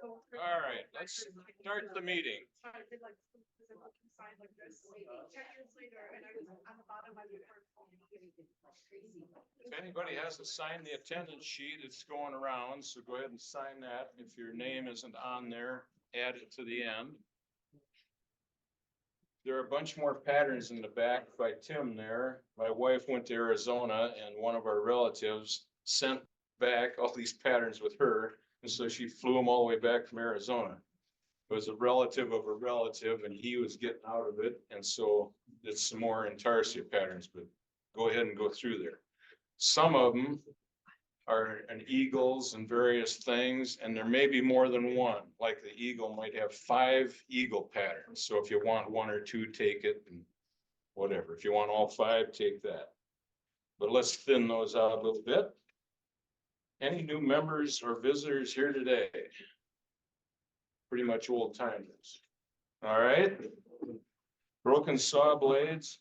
All right, let's start the meeting. If anybody has to sign the attendance sheet, it's going around, so go ahead and sign that. If your name isn't on there, add it to the end. There are a bunch more patterns in the back by Tim there. My wife went to Arizona and one of our relatives sent back all these patterns with her. And so she flew them all the way back from Arizona. It was a relative of a relative and he was getting out of it. And so it's some more intarsia patterns, but go ahead and go through there. Some of them are an eagles and various things, and there may be more than one, like the eagle might have 5 eagle patterns. So if you want 1 or 2, take it and whatever. If you want all 5, take that. But let's thin those out a little bit. Any new members or visitors here today? Pretty much old timers. All right. Broken saw blades.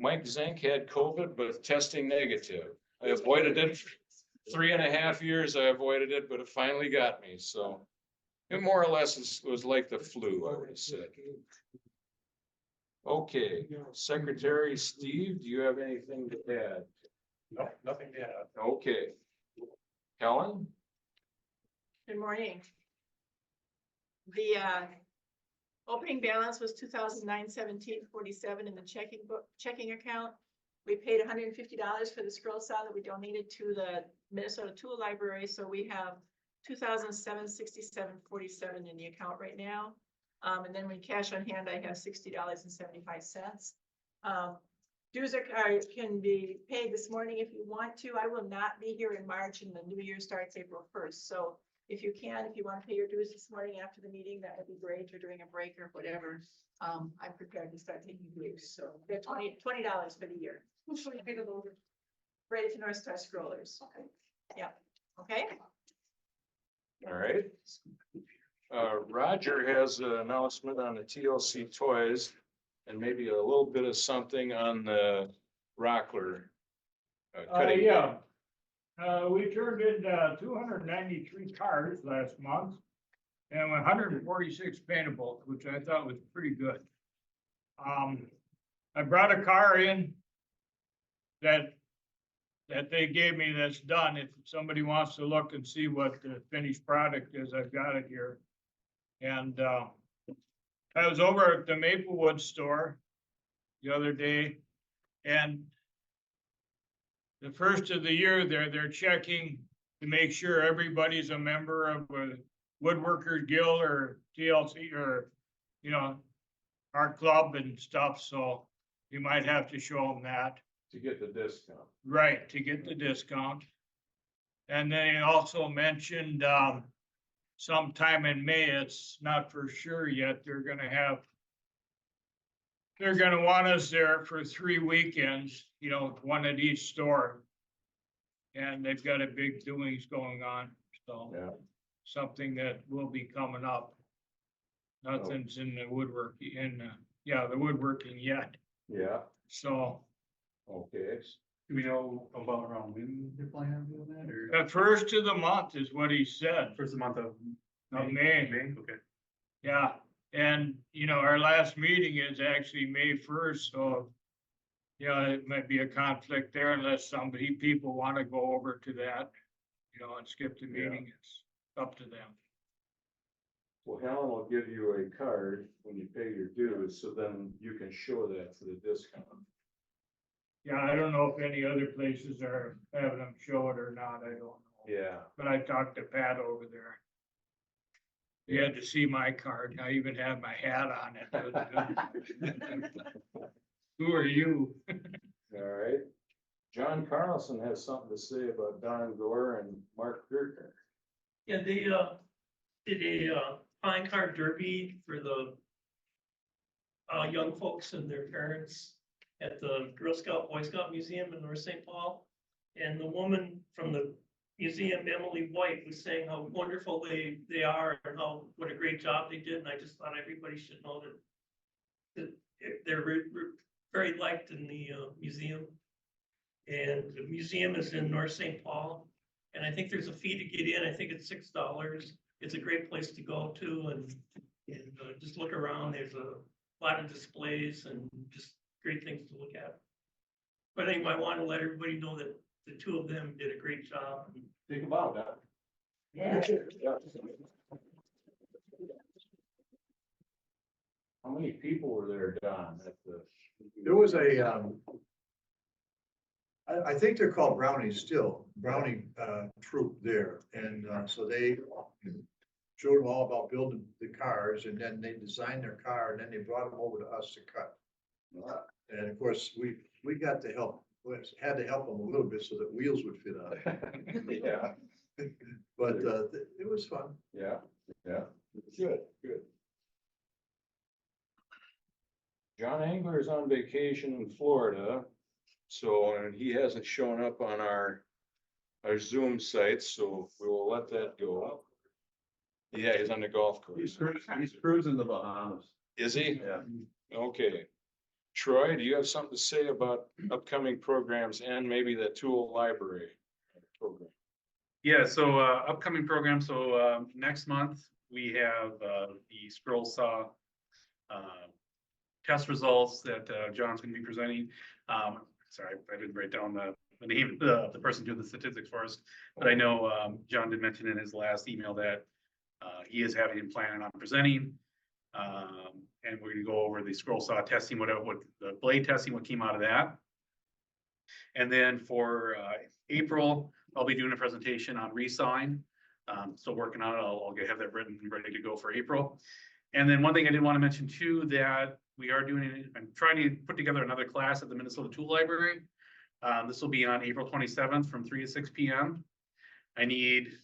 Mike Zink had COVID, but testing negative. I avoided it for 3.5 years. I avoided it, but it finally got me. So it more or less was like the flu, I would have said. Okay, Secretary Steve, do you have anything to add? No, nothing to add. Okay. Helen? Good morning. The opening balance was $2,917.47 in the checking account. We paid $150 for the scroll saw that we donated to the Minnesota Tool Library, so we have $2,767.47 in the account right now. And then when cash on hand, I have $60.75. Dues can be paid this morning if you want to. I will not be here in March, and the new year starts April 1st. So if you want to pay your dues this morning after the meeting, that would be great, or during a break or whatever. I'm prepared to start taking dues. So they're $20 for the year. Who should we pay those? Right to North Star Scrollers. Okay. Yeah. Okay. All right. Roger has an announcement on the TLC toys and maybe a little bit of something on the Rockler. Cutting. Yeah. We turned in 293 cards last month and 146 paintables, which I thought was pretty good. I brought a car in that they gave me that's done. If somebody wants to look and see what the finished product is, I've got it here. And I was over at the Maplewood store the other day, and the first of the year they're checking to make sure everybody's a member of a Woodworkers Guild or TLC or, you know, our club and stuff. So you might have to show them that. To get the discount. Right, to get the discount. And they also mentioned sometime in May, it's not for sure yet, they're gonna want us there for 3 weekends, you know, one at each store. And they've got a big doings going on, so Yeah. something that will be coming up. Nothing's in the woodworking, the woodworking yet, Yeah. so. Okay. Do we know about around when they're planning on doing that, or The first of the month is what he said, first of the month of May. Okay. Yeah, and you know, our last meeting is actually May 1st, so. Yeah, it might be a conflict there unless people want to go over to that, you know, and skip the meeting. It's up to them. Well, Helen will give you a card when you pay your dues, so then you can show that for the discount. Yeah, I don't know if any other places are having them show it or not, I don't know. Yeah. But I talked to Pat over there. He had to see my card. I even had my hat on it. Who are you? All right. John Carlson has something to say about Don Gore and Mark Gertner. Yeah, they did a fine car derby for the young folks and their parents at the Girl Scout Boy Scout Museum in North St. Paul. And the woman from the museum, Emily White, was saying how wonderful they are and what a great job they did. And I just thought everybody should know that they're very liked in the museum. And the museum is in North St. Paul. And I think there's a fee to get in. I think it's $6. It's a great place to go to and just look around. There's a lot of displays and just great things to look at. But I want to let everybody know that the two of them did a great job. Think about that. Yeah. How many people were there, Don, at the? There was I think they're called Brownies still, Brownie, troop there, and, so they showed them all about building the cars, and then they designed their car, and then they brought them over to us to cut. And of course, we got to help, had to help them a little bit so that wheels would fit on it. Yeah, But, it was fun. yeah, yeah, good, good. John Engler is on vacation in Florida, so, and he hasn't shown up on our Zoom site, so we will let that go. Yeah, he's on the golf course. He's cruising the Bahamas. Is he? Yeah. Okay. Troy, do you have something to say about upcoming programs and maybe the tool library program? Yeah, so upcoming program, so next month, we have the scroll saw test results that John's gonna be presenting. Sorry, I didn't write down the name of the person doing the statistics for us, but I know John did mention in his last email that he is having him planning on presenting. And we're gonna go over the scroll saw testing, what the blade testing, what came out of that. And then for April, I'll be doing a presentation on resawing. Still working on it. I'll have that written and ready to go for April. And then one thing I did want to mention too, that we are doing, I'm trying to put together another class at the Minnesota Tool Library. This will be on April 27th from 3 to 6 p.m. I need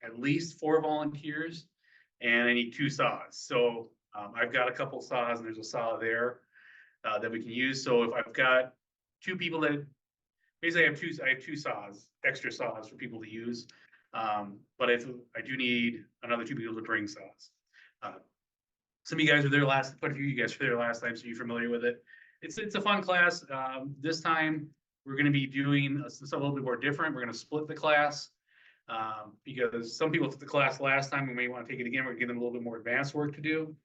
at least 4 volunteers and I need 2 saws. So I've got a couple saws and there's a saw there that we can use. So if I've got 2 people that basically I have two saws, extra saws for people to use. But if I do need another 2 people to bring saws. Some of you guys were there last, quite a few of you guys were there last time, so you're familiar with it. It's a fun class. This time we're going to be doing something a little bit more different. We're going to split the class because some people took the class last time. We may want to take it again. We're going to give them a little bit more advanced work to do.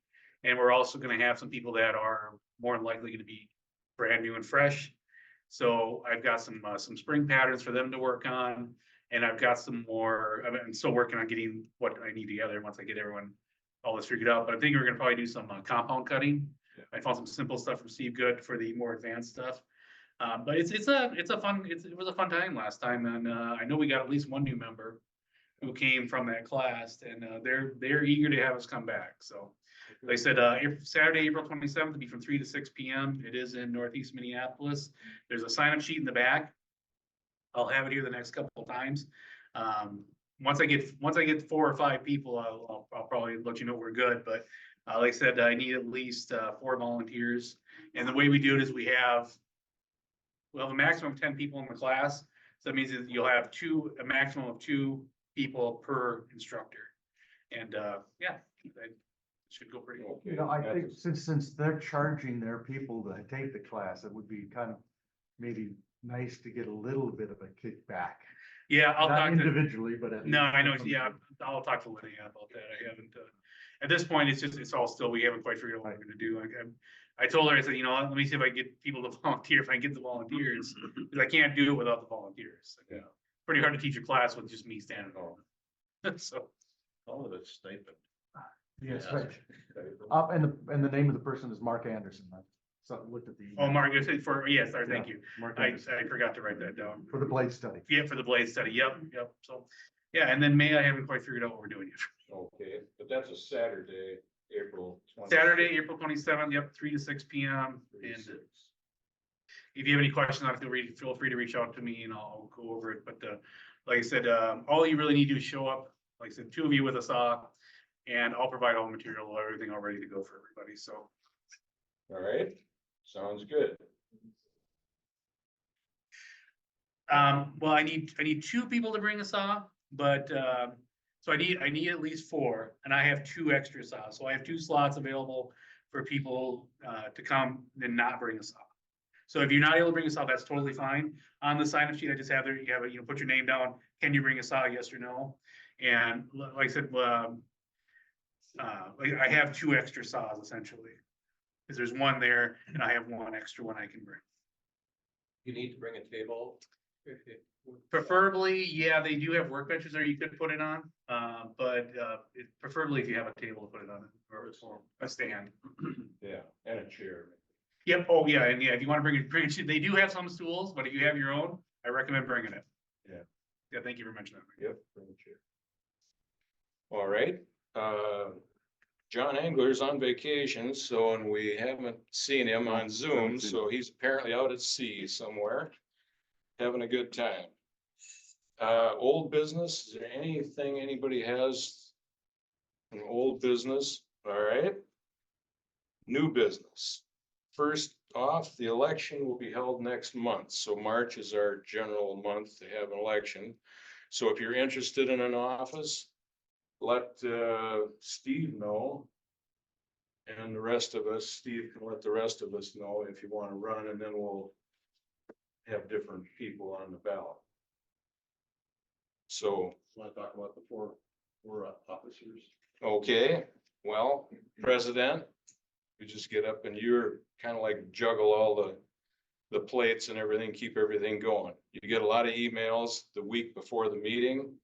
And we're also going to have some people that are more than likely going to be brand new and fresh. So I've got some spring patterns for them to work on. And I've got some more, I'm still working on getting what I need together once I get everyone all this figured out. But I think we're going to probably do some compound cutting. Yeah. I found some simple stuff from Steve Good for the more advanced stuff. But it was a fun time last time. And I know we got at least one new member who came from that class, and they're eager to have us come back. So they said Saturday, April 27th, to be from 3 to 6 p.m. It is in Northeast Minneapolis. There's a sign-up sheet in the back. I'll have it here the next couple of times. Once I get 4 or 5 people, I'll probably let you know we're good. But like I said, I need at least 4 volunteers. And the way we do it is we'll have a maximum of 10 people in the class. So that means that you'll have a maximum of 2 people per instructor. And yeah, that should go pretty well. You know, I think since they're charging their people to take the class, it would be kind of maybe nice to get a little bit of a kickback. Yeah, I'll Not talk to individually, but at no, least I know. from Yeah, I'll talk to Lydia about that. I haven't. At this point, it's all still. We haven't quite figured out what we're going to do. I told her, I said, you know, let me see if I can get people to volunteer. If I can get the volunteers, because I can't do it without the volunteers. Yeah, pretty hard to teach a class with just me standing on. So, all of it's stipend. Yes, Yeah. right. And the name of the person is Mark Anderson. So I looked at the. oh, Mark, yes, sorry, thank you. Mark I Anderson, forgot to write that down. for the blade study. Yeah, for the blade study. Yep. So, yeah, and then May, I haven't quite figured out what we're doing yet. Okay, but that's a Saturday, April 20th. Saturday, April 27th. Yep, 3 to 6 p.m. And if you have any questions on it, feel free to reach out to me and I'll go over it. But like I said, all you really need to do is show up. Like I said, 2 of you with a saw, and I'll provide all the material, everything all ready to go for everybody. So, all right, sounds good. well, I need 2 people to bring a saw, but so I need at least 4, and I have 2 extra saws. So I have 2 slots available for people to come and not bring a saw. So if you're not able to bring a saw, that's totally fine. On the sign-up sheet, I just have there, you have, put your name down. Can you bring a saw? Yes or no? And like I said, like I have 2 extra saws essentially. Cause there's one there and I have 1 extra one I can bring. You need to bring a table. Preferably, yeah, they do have workbenches there you could put it on, but preferably if you have a table to put it on, or a stand. Yeah, and a chair. Yep, oh, yeah, and yeah, if you wanna bring it, they do have some stools, but if you have your own, I recommend bringing it. Yeah. Yeah, thank you for mentioning that. Yep. bring a chair. All right, John Angler's on vacation, so, and we haven't seen him on Zoom, so he's apparently out at sea somewhere, having a good time. Old business, is there anything anybody has? An old business, all right? New business. First off, the election will be held next month, so March is our general month to have an election. So if you're interested in an office, let Steve know. And the rest of us, Steve can let the rest of us know if you want to run, and then we'll have different people on the ballot. So, Want to talk about the four officers? okay, well, President, you just get up and you're kind of like juggle all the plates and everything, keep everything going. You get a lot of emails the week before the meeting.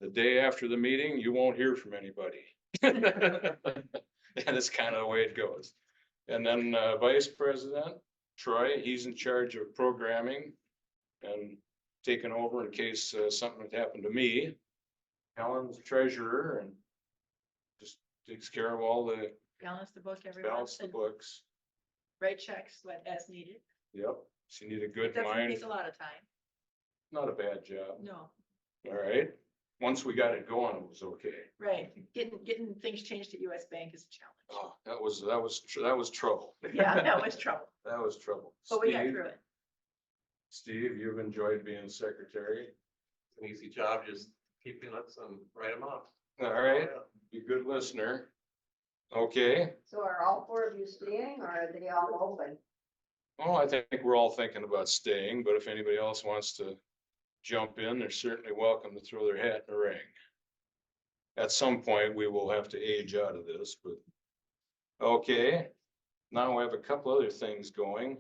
The day after the meeting, you won't hear from anybody. And it's kind of the way it goes. And then Vice President Troy, he's in charge of programming and taking over in case something had happened to me. Helen's treasurer and just takes care of all the Balance the book every balance month the and books. write checks when as needed. Yep, she need a good Doesn't mind. take a lot of time. Not a bad job. No, All right. Once we got it going, it was okay. right. Getting things changed at US Bank is a challenge. Oh, that was trouble. Yeah, that was trouble, That was trouble. but we got Steve, through it. Steve, you've enjoyed being secretary. It's an easy job, just keep minutes and write them off. All right, be a good listener. Okay. So are all 4 of you staying or are they all open? Well, I think we're all thinking about staying, but if anybody else wants to jump in, they're certainly welcome to throw their hat in the ring. At some point, we will have to age out of this, but okay. Now we have a couple other things going.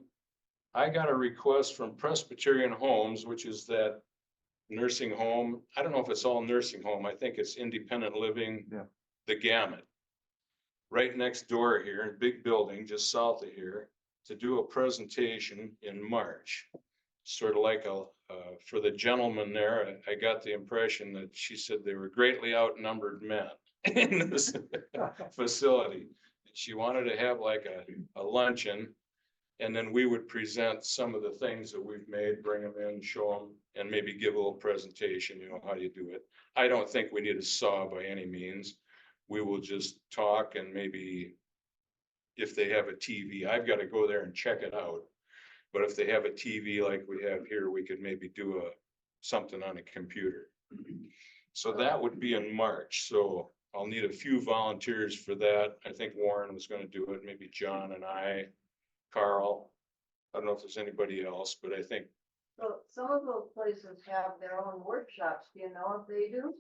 I got a request from Presbyterian Homes, which is that nursing home. I don't know if it's all nursing home. I think it's independent living. Yeah. The gamut. Right next door here, big building just south of here, to do a presentation in March. Sort of like for the gentleman there, I got the impression that she said they were greatly outnumbered men in this facility. She wanted to have like a luncheon, and then we would present some of the things that we've made, bring them in, show them, and maybe give a little presentation, how do you do it? I don't think we need a saw by any means. We will just talk, and maybe if they have a TV, I've got to go there and check it out. But if they have a TV like we have here, we could maybe do something on a computer. So that would be in March. So I'll need a few volunteers for that. I think Warren was going to do it, maybe John and I, Carl. I don't know if there's anybody else, but I think, So some of those places have their own workshops. Do you know if they do?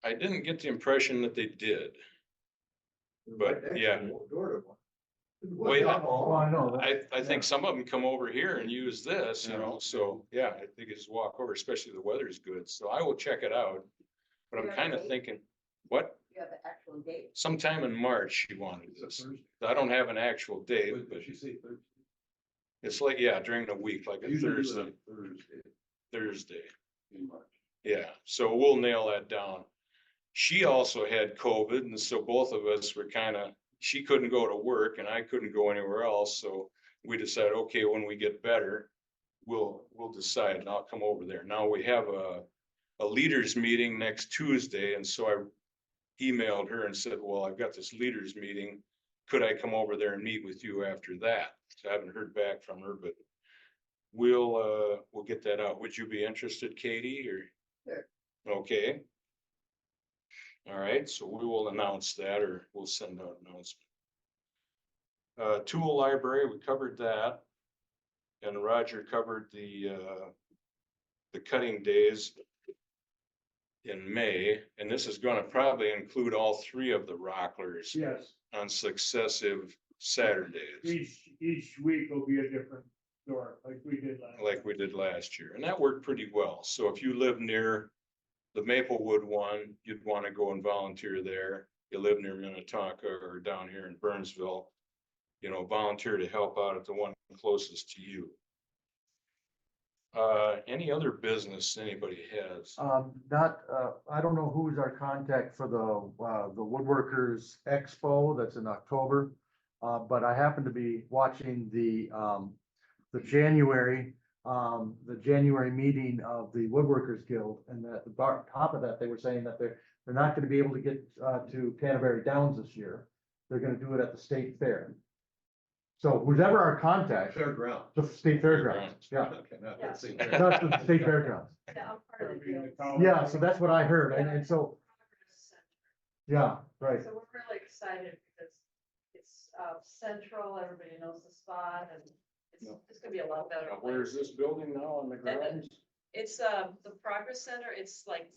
I didn't get the impression that they did. But yeah. Well, yeah. Oh, I know. I think some of them come over here and use this, so yeah, I think it's walk over, especially the weather's good. So I will check it out. But I'm Yeah, kind of right. thinking, what? You have the actual date. Sometime in March she wanted this. I don't have an actual date, but She say Thursday. it's like, yeah, during the week, like a Usually do it Thursday, on Thursday Thursday. in March. Yeah, so we'll nail that down. She also had COVID, and so both of us were she couldn't go to work and I couldn't go anywhere else, so we decided, okay, when we get better, we'll decide, and I'll come over there. Now we have a leaders meeting next Tuesday, and so I emailed her and said, well, I've got this leaders meeting. Could I come over there and meet with you after that? So I haven't heard back from her, but we'll get that out. Would you be interested, Katie, or? Sure. Okay. All right, so we will announce that, or we'll send out an announcement. Tool library, we covered that. and Roger covered the cutting days in May, and this is gonna probably include all three of the Rocklers Yes, on successive Saturdays, each week will be a different store, like we did last. like we did last year, and that worked pretty well. So if you live near the Maplewood one, you'd wanna go and volunteer there. You live near Minnetonka or down here in Burnsville, you know, volunteer to help out at the one closest to you. Any other business anybody has? I don't know who's our contact for the Woodworkers Expo that's in October. But I happen to be watching the January meeting of the Woodworkers Guild, and at the top of that, they were saying that they're not gonna be able to get, to Canterbury Downs this year. They're gonna do it at the state fair. So who's ever our contact, Fairground. the state fairgrounds, yeah, Okay, not Yeah. that same. that's the state fairgrounds. Yeah, I'm part of the deal. Yeah, so that's what I heard, and so, yeah, right. So we're really excited because it's central, everybody knows the spot, and it's gonna be a lot better. Now, where's this building now on the grounds? It's the Progress Center, it's like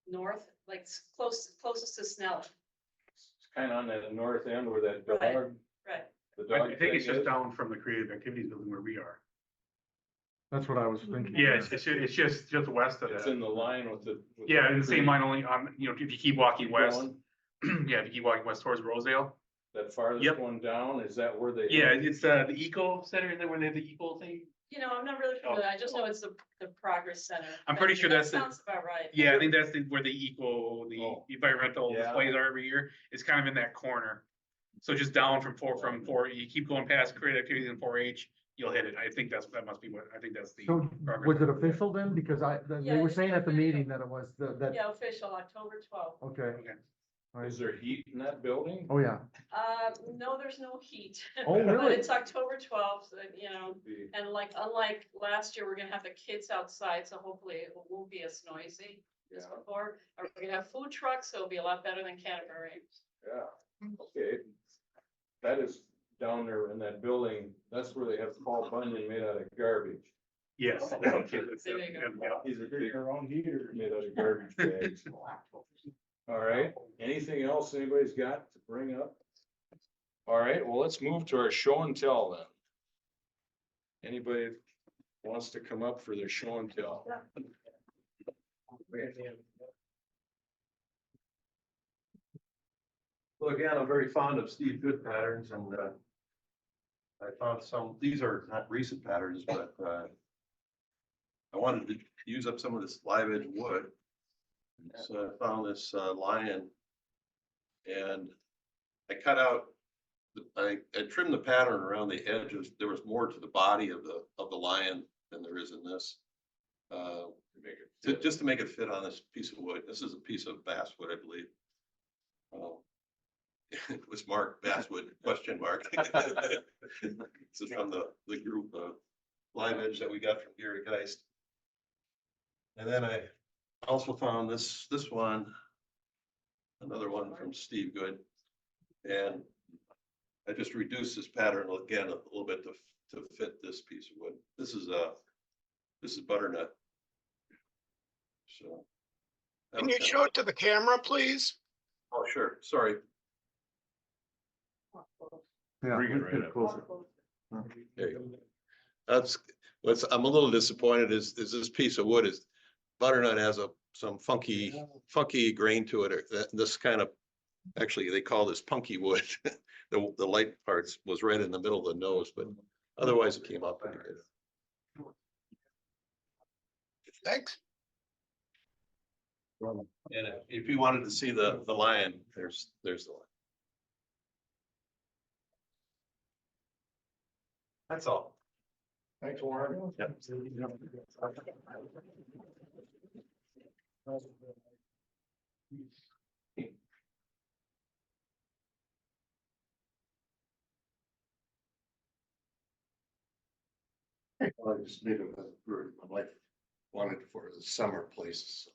north, like closest to Snell, It's kind of on that north end where that Right. dog, right? the I dog think thing it's just is. down from the creative activities building where we are. That's what I was thinking. Yeah, it's just west of It's that. in the line with the. with Yeah, the in the same creek line only on, you know, if you keep walking west, going, yeah, if you keep walking west towards Rosedale. That farthest Yep. one down, is that where they? Yeah, it's the Eco Center, is that where they have the Eco thing? You know, I'm not really familiar, I just know it's the Progress Center. I'm pretty sure That that's the- sounds about right. Yeah, I think that's where the the Oh. environmental Yeah. displays are every year. It's kind of in that corner. So just down from four, you keep going past creative activities in 4-H, you'll hit it. I think that must be what, I think that's the. So progress. was it official then? Because they Yeah, were it's saying at the official. meeting that it was that, Yeah, official, October 12th. okay. Okay. All right. Is there heat in that building? Oh, yeah. No, there's no heat. Oh, But really? it's October 12th, you know, Be- and like, unlike last year, we're gonna have the kids outside, so hopefully it won't be as noisy as Yeah. before. We're gonna have food trucks, so it'll be a lot better than Canterbury. Yeah, okay. That is down there in that building, that's where they have Paul Bunyan made out of garbage. Yes. There you go. Yeah. He's a big Your own heater. made out of garbage bags. All right, anything else anybody's got to bring up? All right, well, let's move to our show and tell then. Anybody wants to come up for their show and tell? Well, again, I'm very fond of Steve Good patterns and, I found some, these are not recent patterns, but, I wanted to use up some of this live edge wood. So I found this, lion. And I cut out, I trimmed the pattern around the edges. There was more to the body of the lion than there is in this. Make it Just to make it fit on this piece of wood. This is a piece of basswood, I believe. It was marked basswood, question mark. This is from the group of live edge that we got from Gary Geist. And then I also found this one, another one from Steve Good. And I just reduced this pattern again a little bit to fit this piece of wood. This is butternut. So. Can you show it to the camera, please? Oh, sure, sorry. Yeah. Bring it let's right get up. closer. There you go. I'm a little disappointed is this piece of wood is butternut has some funky grain to it. This kind of, actually, they call this punky wood. The light parts was right in the middle of the nose, but otherwise it came out pretty good. Thanks. And if you wanted to see the lion, there's the lion. That's all. Thanks, Warren. Yep. I just made my wife wanted for the summer places. So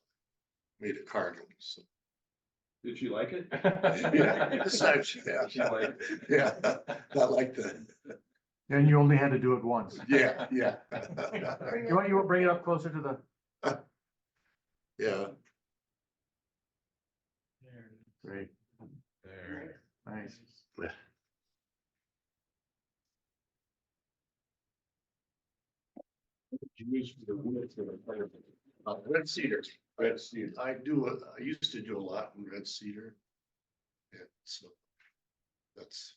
made a carton, so. Did you like it? Yeah, such, yeah, She liked it. yeah, I like the And you only had to do it once. Yeah, yeah. You bring it up closer to the. Yeah, Great, There. nice. Use for the wood for the fire. red cedar, I used to do a lot in red cedar. Yeah, so that's,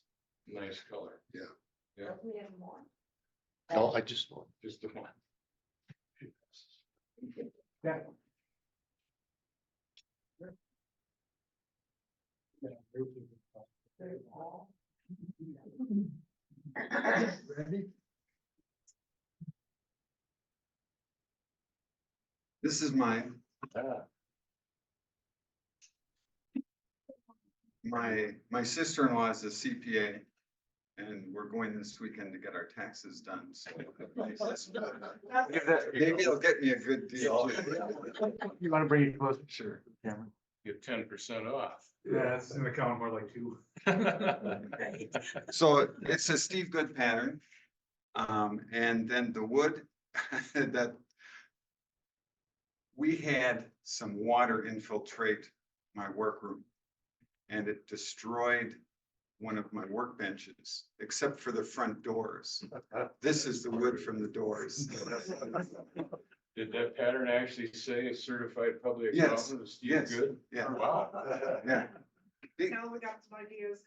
Nice color. Doesn't he have more? no, I just, Just the one. Yeah. Ready? This is mine. My sister-in-law is a CPA. And we're going this weekend to get our taxes done, so. Maybe it'll get me a good deal. You wanna bring it closer? Sure. Cameron? Get 10% off. Yeah, it's gonna count more like 2. So it's a Steve Good pattern. And then the wood that we had some water infiltrate my workroom. And it destroyed one of my workbenches, except for the front doors. This is the wood from the doors. Did that pattern actually say certified public Yes, accountant? Steve yes, Good? yeah. Wow. Yeah. Now we got some ideas.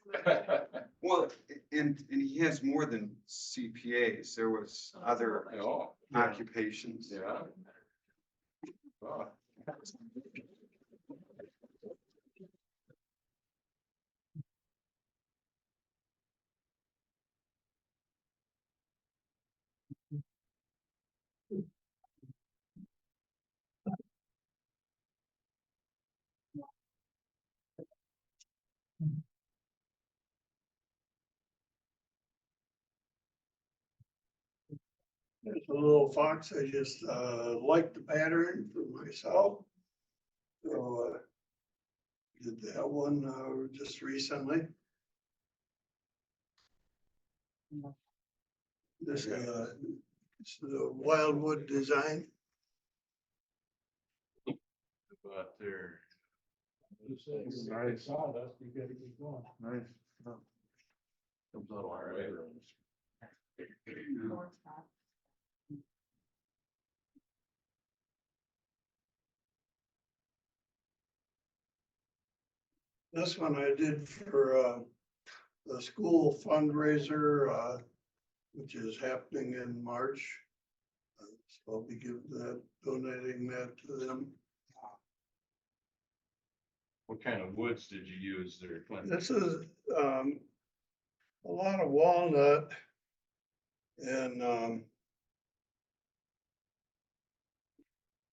Well, and he has more than CPAs. There was other Oh, occupations. yeah. Wow. There's a little fox, I just, liked the pattern for myself. So, did that one, just recently. This, it's the Wildwood design. About there. Nice. Nice. Comes out all right. This one I did for, the school fundraiser, which is happening in March. So I'll be donating that to them. What kind of woods did you use there, Clint? This is, a lot of walnut and,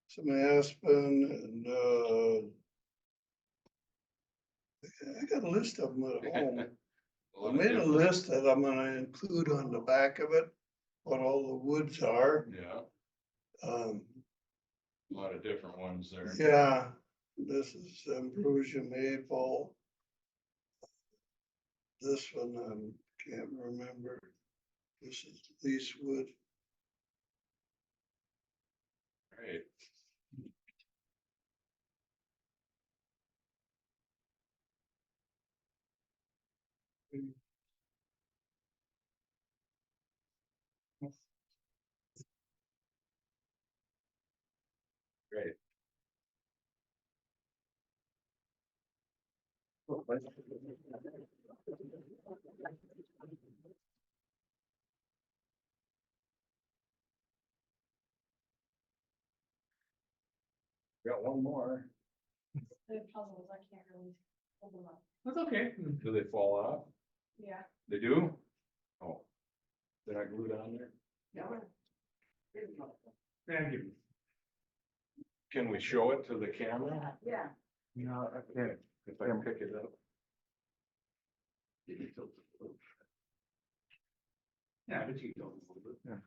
some aspen and, I got a list of them at home. I made a list that I'm gonna include on the back of it, what all the woods are. Yeah, Um, a lot of different ones there. yeah, this is ambrosia maple. This one, can't remember. This is leasewood. Right. Great. Got one more. The puzzles, I can't really hold them up. That's okay. Do they fall off? Yeah. They do? Oh. They're not glued on there? Thank you. Can we show it to the camera? Yeah. No, I can't. If I can pick it up. Yeah, but you don't. A little bit.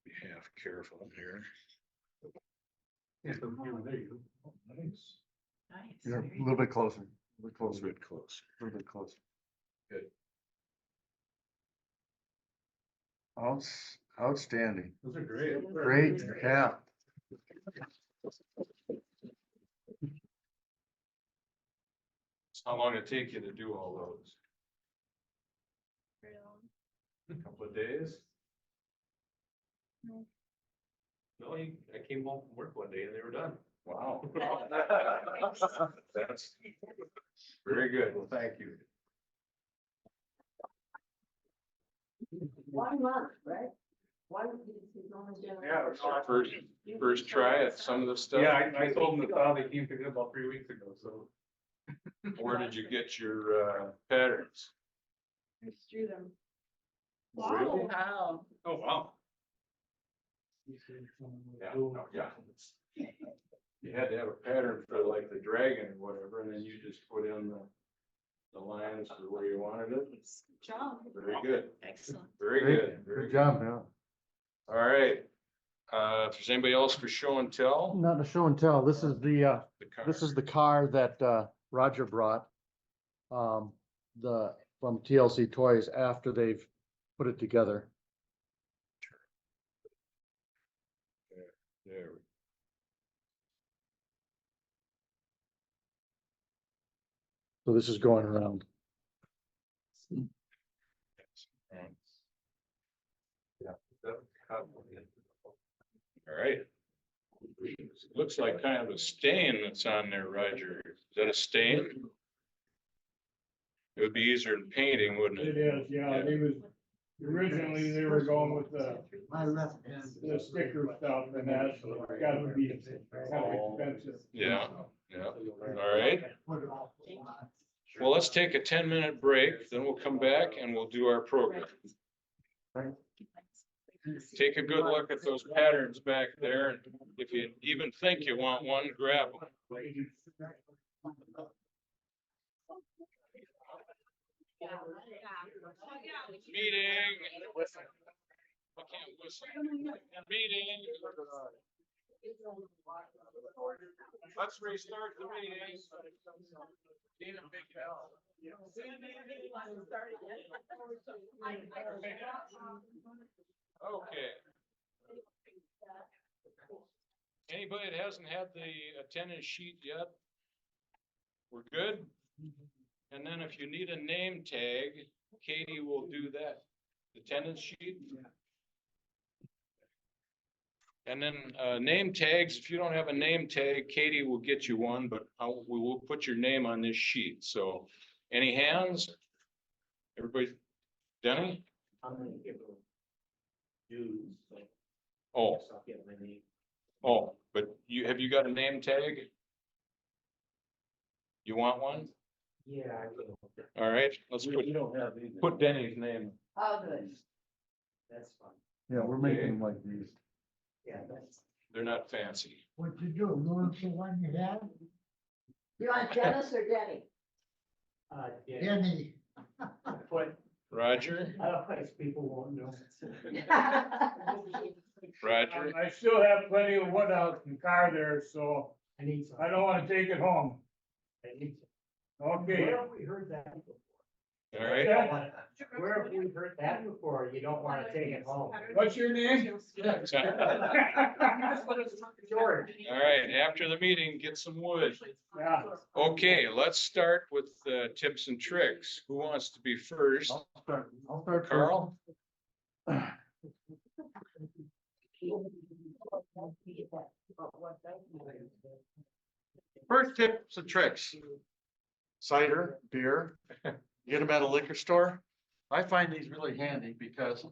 Be half careful here. Yeah, so, there you go. Nice. Nice. You're Very a little bit closer, a little bit Close, closer, bit close. a little bit closer. Good. Outstanding. Those are great. Great, yeah. How long did it take you to do all those? A couple of days? No, I came home from work one day and they were done. Wow. That's very good. Well, thank you. 1 month, right? He's only Yeah, it's our first try at some of the stuff. Yeah, I told them that they came pick it up about 3 weeks ago, so. Where did you get your patterns? I just drew them. Really? Wow. Oh, wow. Yeah, no, yeah. You had to have a pattern for like the dragon or whatever, and then you just put in the lines for where you wanted it. Good job. Very good, Excellent. very good, very good. yeah. All right. If there's anybody else for show and tell, Not a show and tell. This is the the car. car that Roger brought. From TLC Toys after they've put it together. There. So this is going around. All right. Looks like kind of a stain that's on there, Roger. Is that a stain? It would be easier than painting, wouldn't It it? is, yeah, originally they were going with the My left hand. sticker stuff and that's gotta be kind of expensive. Yeah, yeah. All right. Put it all. Well, let's take a 10-minute break, then we'll come back and we'll do our program. Take a good look at those patterns back there. And if you even think you want one, grab them. Meeting. I can't whistle. Meeting. Let's restart the meeting. Okay. Anybody that hasn't had the attendance sheet yet? We're good? And then if you need a name tag, Katie will do that. Attendance sheet? And then name tags, if you don't have a name tag, Katie will get you one, but we will put your name on this sheet. So any hands? Everybody, Denny? I'm gonna give them dues. Oh, I'll get my name. oh, but have you got a name tag? You want one? Yeah, I will. All right, let's We don't have these. put Denny's name. Oh, good. That's fine. Yeah, we're making them like these. Yeah, that's. They're not fancy. What you do, learn the one you have? You want Dennis or Denny? Yeah, Any. but Roger, otherwise people won't know. Roger, I still have plenty of wood out in the car there, so I need some. I don't wanna take it home. I need some. Okay. Where have we heard that before? all right. Yeah. Where have we heard that before? You don't wanna take it home. What's your name? George. All right, after the meeting, get some wood. Yeah. Okay, let's start with tips and tricks. Who wants to be first? I'll start. Carl? First tips and tricks. Cider, beer, get them at a liquor store. I find these really handy because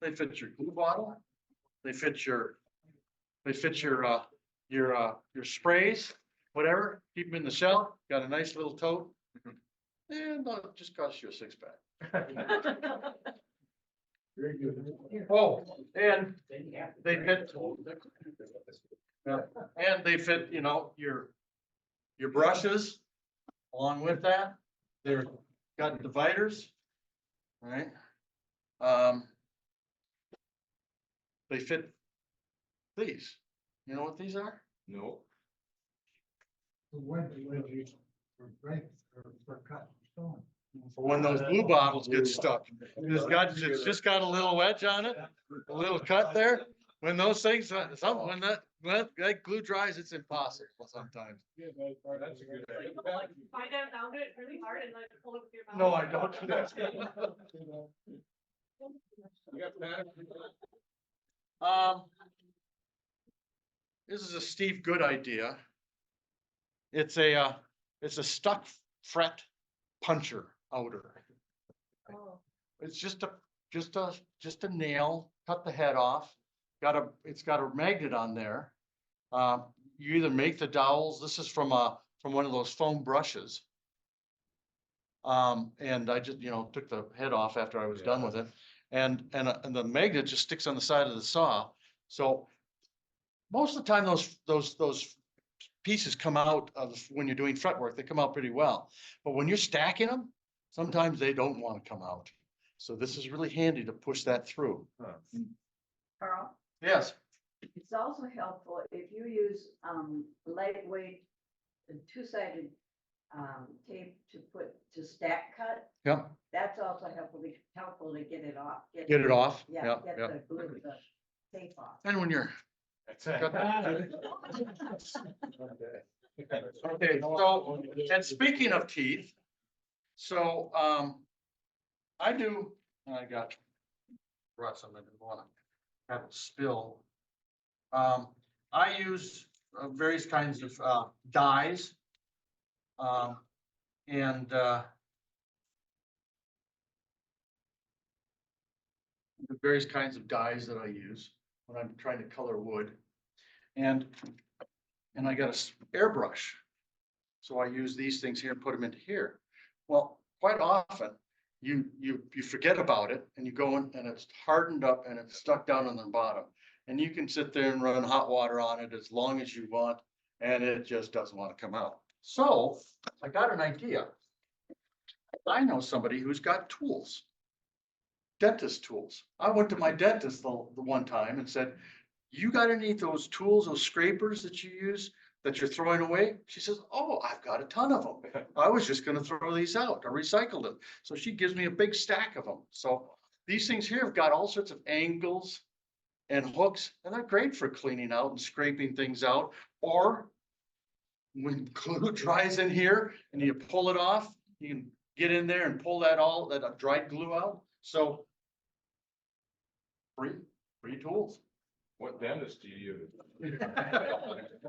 they fit your glue bottle, they fit your sprays, whatever, keep them in the shelf, got a nice little tote. And it just costs you a 6-pack. Oh, and they fit. Yeah, and they fit, your brushes along with that. They're got dividers, right? They fit these. You know what these are? No. For wedges, for breaks, for cutting stone. For when those blue bottles get stuck. It's just got a little wedge on it, a little cut there. When those things, when that glue dries, it's impossible sometimes. That's a good idea. Find out, now do it really hard and like pull it with your mouth. No, I don't do that. You got that? This is a Steve Good idea. It's a stuck fret puncher outer. Oh, It's just a nail, cut the head off. It's got a magnet on there. You either make the dowels, this is from one of those foam brushes. And I just, took the head off after I was done with it. And the magnet just sticks on the side of the saw. So most of the time, those pieces come out when you're doing fretwork, they come out pretty well. But when you're stacking them, sometimes they don't want to come out. So this is really handy to push that through. Carl, Yes. it's also helpful if you use lightweight two-sided tape to stack cut. Yeah. That's also helpful to get it off. Get it off. Yeah, get the glue, the tape off. And when you're. Okay, so, and speaking of teeth, so, I brought some, I didn't wanna have it spill. I use various kinds of, dyes. And, the various kinds of dyes that I use when I'm trying to color wood. And I got a airbrush. So I use these things here and put them into here. Well, quite often you forget about it and you go in and it's hardened up and it's stuck down on the bottom. And you can sit there and run hot water on it as long as you want, and it just doesn't want to come out. So I got an idea. I know somebody who's got tools. Dentist tools. I went to my dentist the one time and said, you got any of those tools, those scrapers that you use that you're throwing away? She says, oh, I've got a ton of them. I was just going to throw these out. I recycled them. So she gives me a big stack of them. So these things here have got all sorts of angles and hooks, and they're great for cleaning out and scraping things out. Or when glue dries in here and you pull it off, you can get in there and pull that dried glue out. So free tools. What dentist do you use?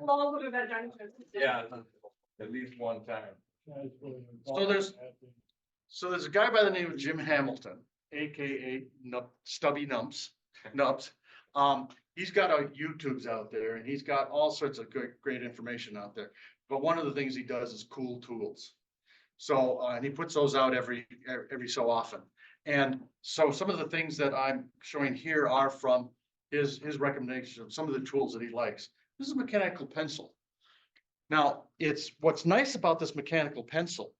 I'll go to that dentist. Yeah, at least one time. So there's a guy by the name of Jim Hamilton, AKA Stubby Nubs. He's got YouTubes out there and he's got all sorts of great information out there. But one of the things he does is cool tools. So, and he puts those out every so often. And so some of the things that I'm showing here are from his recommendation of some of the tools that he likes. This is a mechanical pencil. Now, what's nice about this mechanical pencil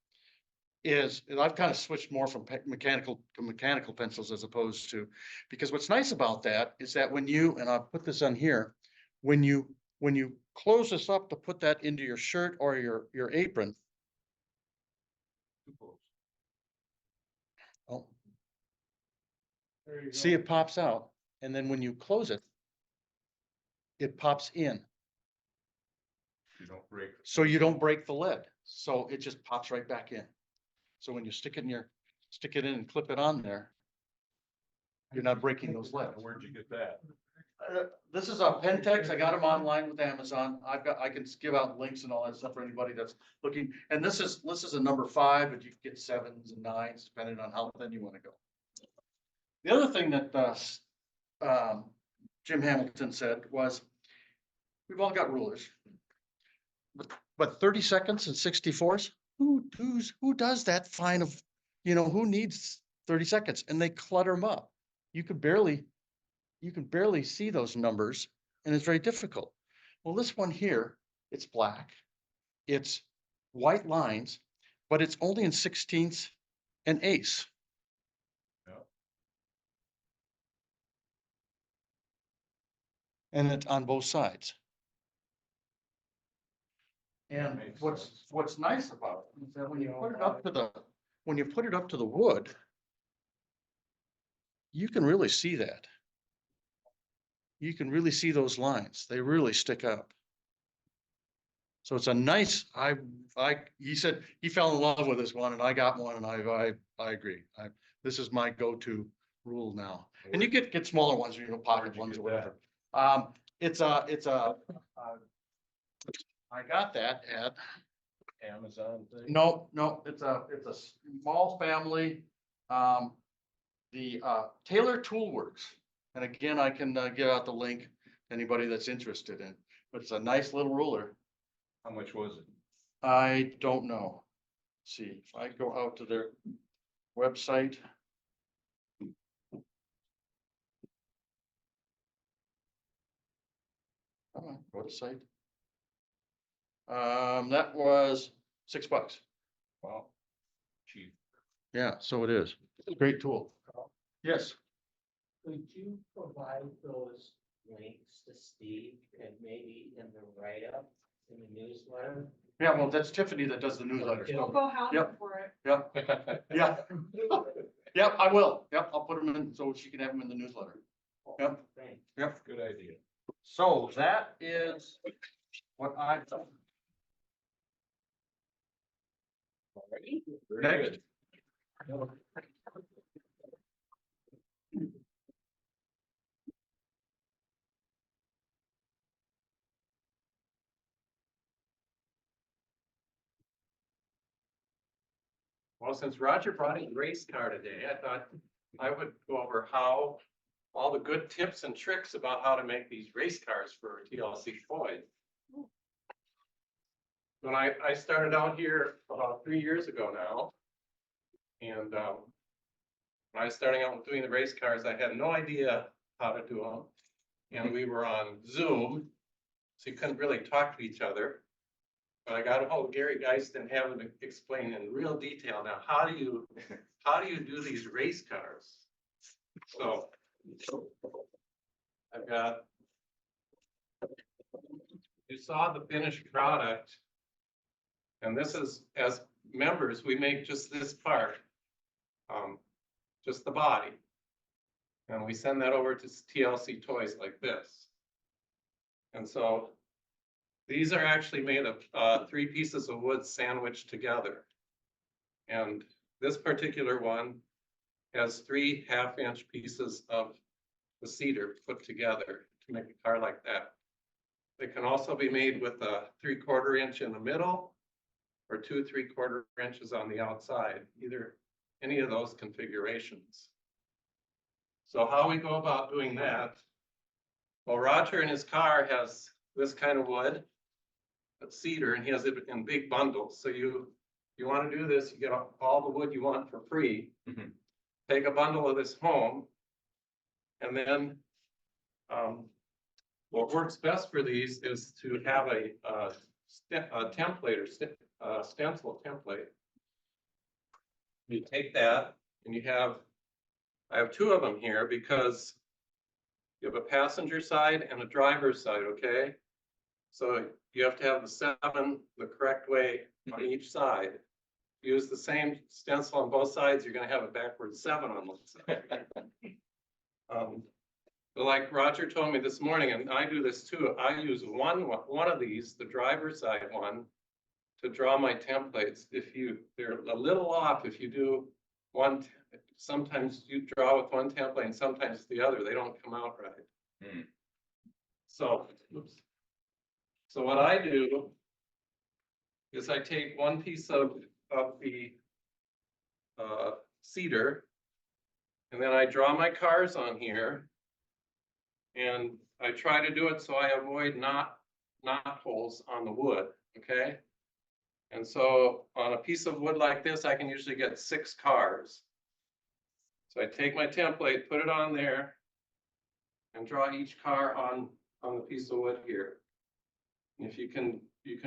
is, and I've kind of switched more from mechanical to mechanical pencils as opposed to, because what's nice about that is that and I'll put this on here, when you close this up to put that into your shirt or your apron. Oh. See, it pops out, and then when you close it, it pops in. You don't break. So you don't break the lid. So it just pops right back in. So when you stick it in and clip it on there, you're not breaking those lids. Where'd you get that? This is a Pentex. I got them online with Amazon. I can give out links and all that stuff for anybody that's looking. And this is a number 5, but you can get 7s and 9s depending on how thin you want to go. The other thing that Jim Hamilton said was, we've all got rulers, but 30 seconds and 64s. Who does that fine of, who needs 30 seconds? And they clutter them up. You can barely see those numbers, and it's very difficult. Well, this one here, it's black. It's white lines, but it's only in 16ths and 1/8. And it's on both sides. And what's nice about it is that when you put it up to when you put it up to the wood, you can really see that. You can really see those lines. They really stick up. So it's a nice, he said he fell in love with this one and I got one and I agree. This is my go-to rule now. And you get smaller ones, you know, pocket ones or whatever. It's a, I got that at, Amazon thing. no, it's a small family. The Taylor Tool Works. And again, I can give out the link to anybody that's interested in, but it's a nice little ruler. How much was it? I don't know. Let's see, if I go out to their website. Go to site. That was $6. Wow. Cheap. Yeah, so it is. It's a great tool. Yes. Could you provide those links to Steve and maybe in the write-up in the newsletter? Yeah, well, that's Tiffany that does the newsletter. We'll go hound Yep. for it. Yep, yeah. Yep, I will. Yep, I'll put them in so she can have them in the newsletter. Yep, Thanks. yep. Good idea. So that is what I've done. Very Next. good. Well, since Roger brought his race car today, I thought I would go over how all the good tips and tricks about how to make these race cars for TLC Toys. When I started out here about 3 years ago now, and when I was starting out with doing the race cars, I had no idea how to do them. And we were on Zoom, so you couldn't really talk to each other. But I got a hold of Gary Geist and have him explain in real detail now, how do you do these race cars? So I've got, you saw the finished product. And this is, as members, we make just this part, just the body. And we send that over to TLC Toys like this. And so these are actually made of 3 pieces of wood sandwiched together. And this particular one has 3 half-inch pieces of the cedar put together to make a car like that. They can also be made with a 3/4 inch in the middle or 2 3/4 inches on the outside, either any of those configurations. So how we go about doing that? Well, Roger in his car has this kind of wood, that's cedar, and he has it in big bundles. So you want to do this, you get all the wood you want for free. Take a bundle of this home, and then what works best for these is to have a template or stencil template. You take that and I have 2 of them here because you have a passenger side and a driver's side, okay? So you have to have the 7 the correct way on each side. Use the same stencil on both sides, you're gonna have a backwards 7 on one side. But like Roger told me this morning, and I do this too, I use one of these, the driver's side one, to draw my templates. They're a little off if you do one, sometimes you draw with one template and sometimes the other, they don't come out right. So what I do is I take one piece of the cedar, and then I draw my cars on here, and I try to do it so I avoid knot holes on the wood, okay? And so on a piece of wood like this, I can usually get 6 cars. So I take my template, put it on there, and draw each car on the piece of wood here. And if you can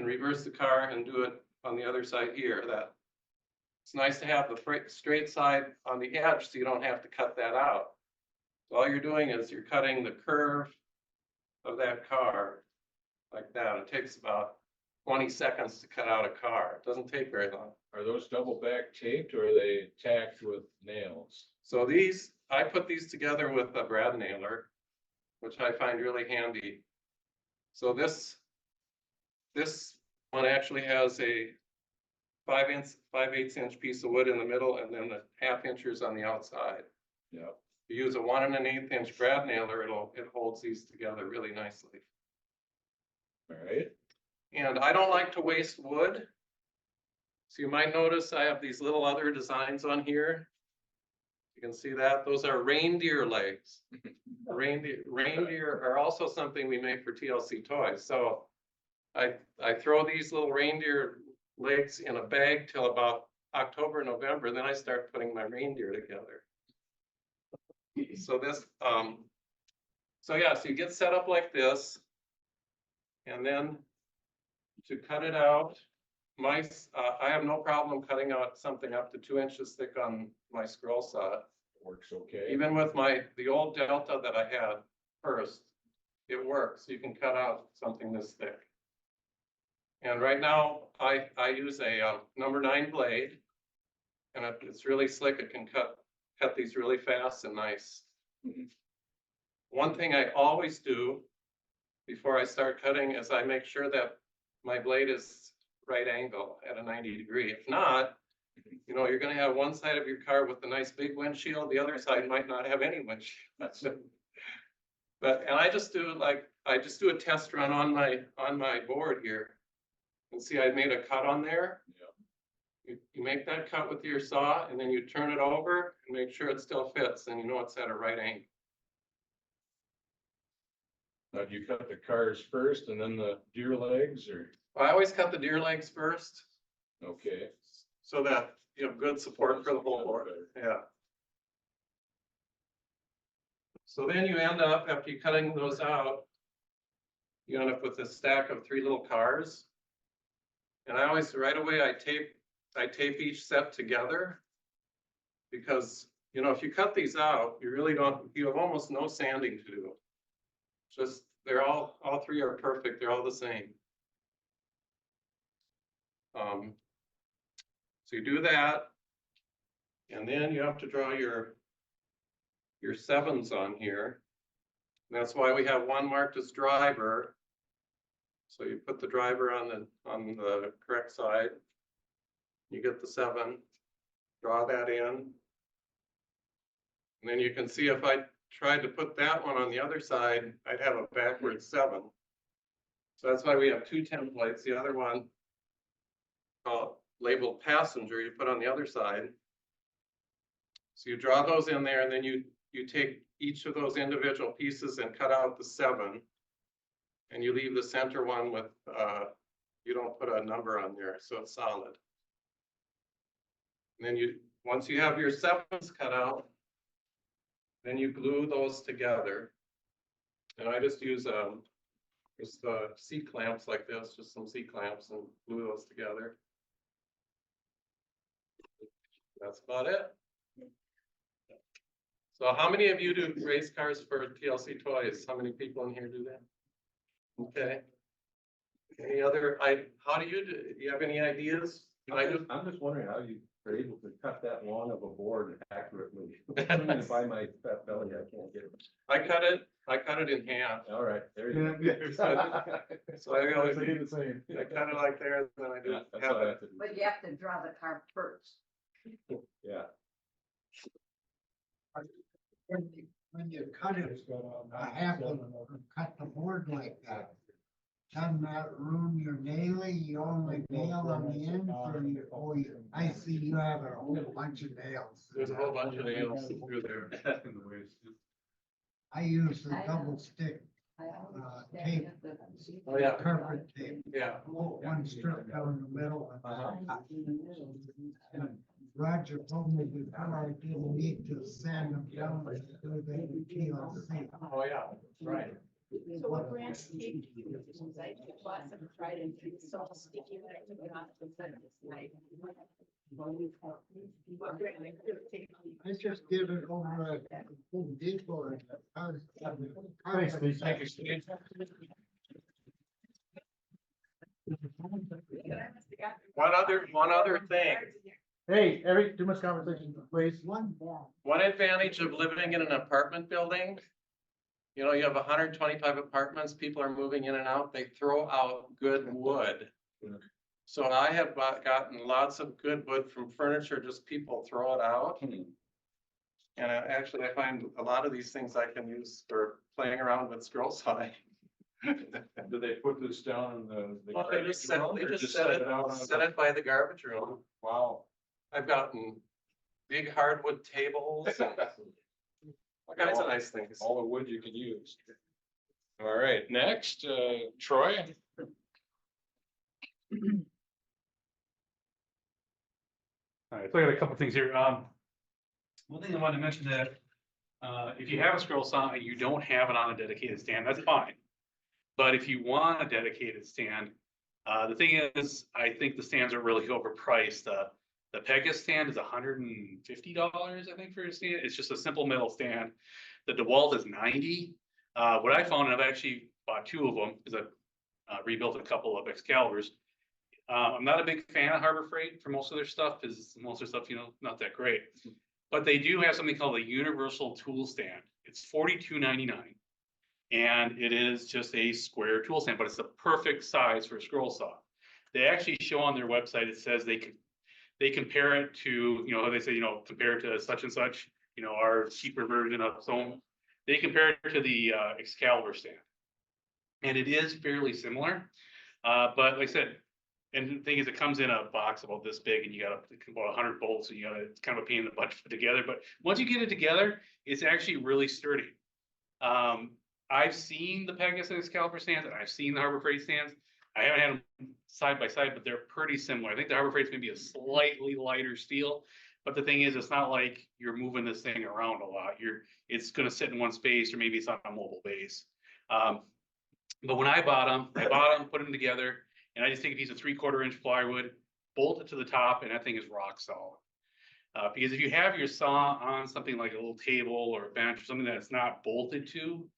reverse the car and do it on the other side here. It's nice to have the straight side on the edge so you don't have to cut that out. So all you're doing is you're cutting the curve of that car like that. It takes about 20 seconds to cut out a car. It doesn't take very long. Are those double back taped or are they tacked with nails? So these, I put these together with a brad nailer, which I find really handy. So this one actually has a 5/8 inch piece of wood in the middle and then the 1/2 inchers on the outside. Yeah. If you use a 1 1/8 inch brad nailer, it holds these together really nicely. All right. And I don't like to waste wood. So you might notice I have these little other designs on here. You can see that, those are reindeer legs. Reindeer are also something we make for TLC toys. So I throw these little reindeer legs in a bag till about October, November, then I start putting my reindeer together. So this, so yeah, so you get set up like this. And then to cut it out, I have no problem cutting out something up to 2 inches thick on my scroll saw. Works okay. Even with the old Delta that I had first, it works. You can cut out something this thick. And right now, I use a number 9 blade, and it's really slick. It can cut these really fast and nice. One thing I always do before I start cutting is I make sure that my blade is right angle at a 90 degree. If not, you know, you're gonna have one side of your car with a nice big windshield, the other side might not have any windshield. But, and I just do a test run on my board here. And see, I made a cut on there. Yeah. You make that cut with your saw and then you turn it over and make sure it still fits and you know it's at a right angle. Now, do you cut the cars first and then the deer legs or? I always cut the deer legs first Okay. so that you have good support for the whole board. Yeah. So then you end up, after you cutting those out, you end up with a stack of 3 little cars. And I always, right away, I tape each set together. Because, you know, if you cut these out, you have almost no sanding to do. Just, all 3 are perfect, they're all the same. So you do that. And then you have to draw your 7s on here. And that's why we have one marked as driver. So you put the driver on the correct side. You get the 7, draw that in. And then you can see if I tried to put that one on the other side, I'd have a backwards 7. So that's why we have 2 templates. The other one labeled passenger, you put on the other side. So you draw those in there and then you take each of those individual pieces and cut out the 7. And you leave the center one with, you don't put a number on there, so it's solid. And then once you have your 7s cut out, then you glue those together. And I just use just C-clamps like this, just some C-clamps and glue those together. That's about it. So how many of you do race cars for TLC Toys? How many people in here do that? Okay. Any other, how do you have any ideas? I'm just wondering how you are able to cut that long of a board accurately. I'm trying to buy my fat belly, I can't get it. I cut it in half. All right, there you go. So I always do the same. I cut it like there, and then I do That's half what I it. have to do. But you have to draw the car first. Yeah. When you cut it, have to cut the board like that. Doesn't that ruin your nailing? You only nail on the end or I see you have a whole bunch of nails. There's a whole bunch of nails through there. I use the double stick tape. Oh, yeah. Carpet tape. Yeah. One strip down the middle. And Roger told me before I didn't need to sand them down with the TLC. Oh, yeah, right. So what brand tape do you use? Because I bought some, tried it, and it's so sticky that I took it off the side of this knife. What brand tape? I just did it over at Home Depot. Thanks, Steve. Thank you, Steve. One other thing. Hey, Eric, too much conversation, please. One bad. One advantage of living in an apartment building, you know, you have 125 apartments, people are moving in and out, they throw out good wood. So I have gotten lots of good wood from furniture, just people throw it out. And actually, I find a lot of these things I can use for playing around with squirrel sign. Do they put this down in the? Well, they just garbage room, or set it, out on set it by the garbage room. Wow. I've gotten big hardwood tables and all kinds of nice things. All the wood you can use. All right, next, Troy. All right, so I got a couple things here. One thing I wanted to mention that, if you have a scroll saw and you don't have it on a dedicated stand, that's fine. But if you want a dedicated stand, the thing is, I think the stands are really overpriced. The Pegasus stand is $150, I think, for a stand. It's just a simple metal stand. The DeWalt is $90. What I found, and I've actually bought 2 of them, is I've rebuilt a couple of Excaliburs. I'm not a big fan of Harbor Freight for most of their stuff, because most of their stuff, you know, not that great. But they do have something called a universal tool stand. It's $42.99. And it is just a square tool stand, but it's the perfect size for a scroll saw. They actually show on their website, it says they compare it to, you know, they say, you know, compare it to such and such, you know, our cheaper version of some. They compare it to the Excalibur stand. And it is fairly similar. But like I said, and the thing is, it comes in a box about this big, and you got about 100 bolts, and you got it's kind of a pain in the butt to put together. But once you get it together, it's actually really sturdy. I've seen the Pegasus and Excalibur stands, and I've seen the Harbor Freight stands. I haven't had them side by side, but they're pretty similar. I think the Harbor Freight's maybe a slightly lighter steel, but the thing is, it's not like you're moving this thing around a lot. It's going to sit in one space, or maybe it's on a mobile base. But when I bought them, put them together, and I just take a piece of 3/4 inch plywood, bolt it to the top, and that thing is rock solid. Because if you have your saw on something like a little table or a bench or something that's not bolted to,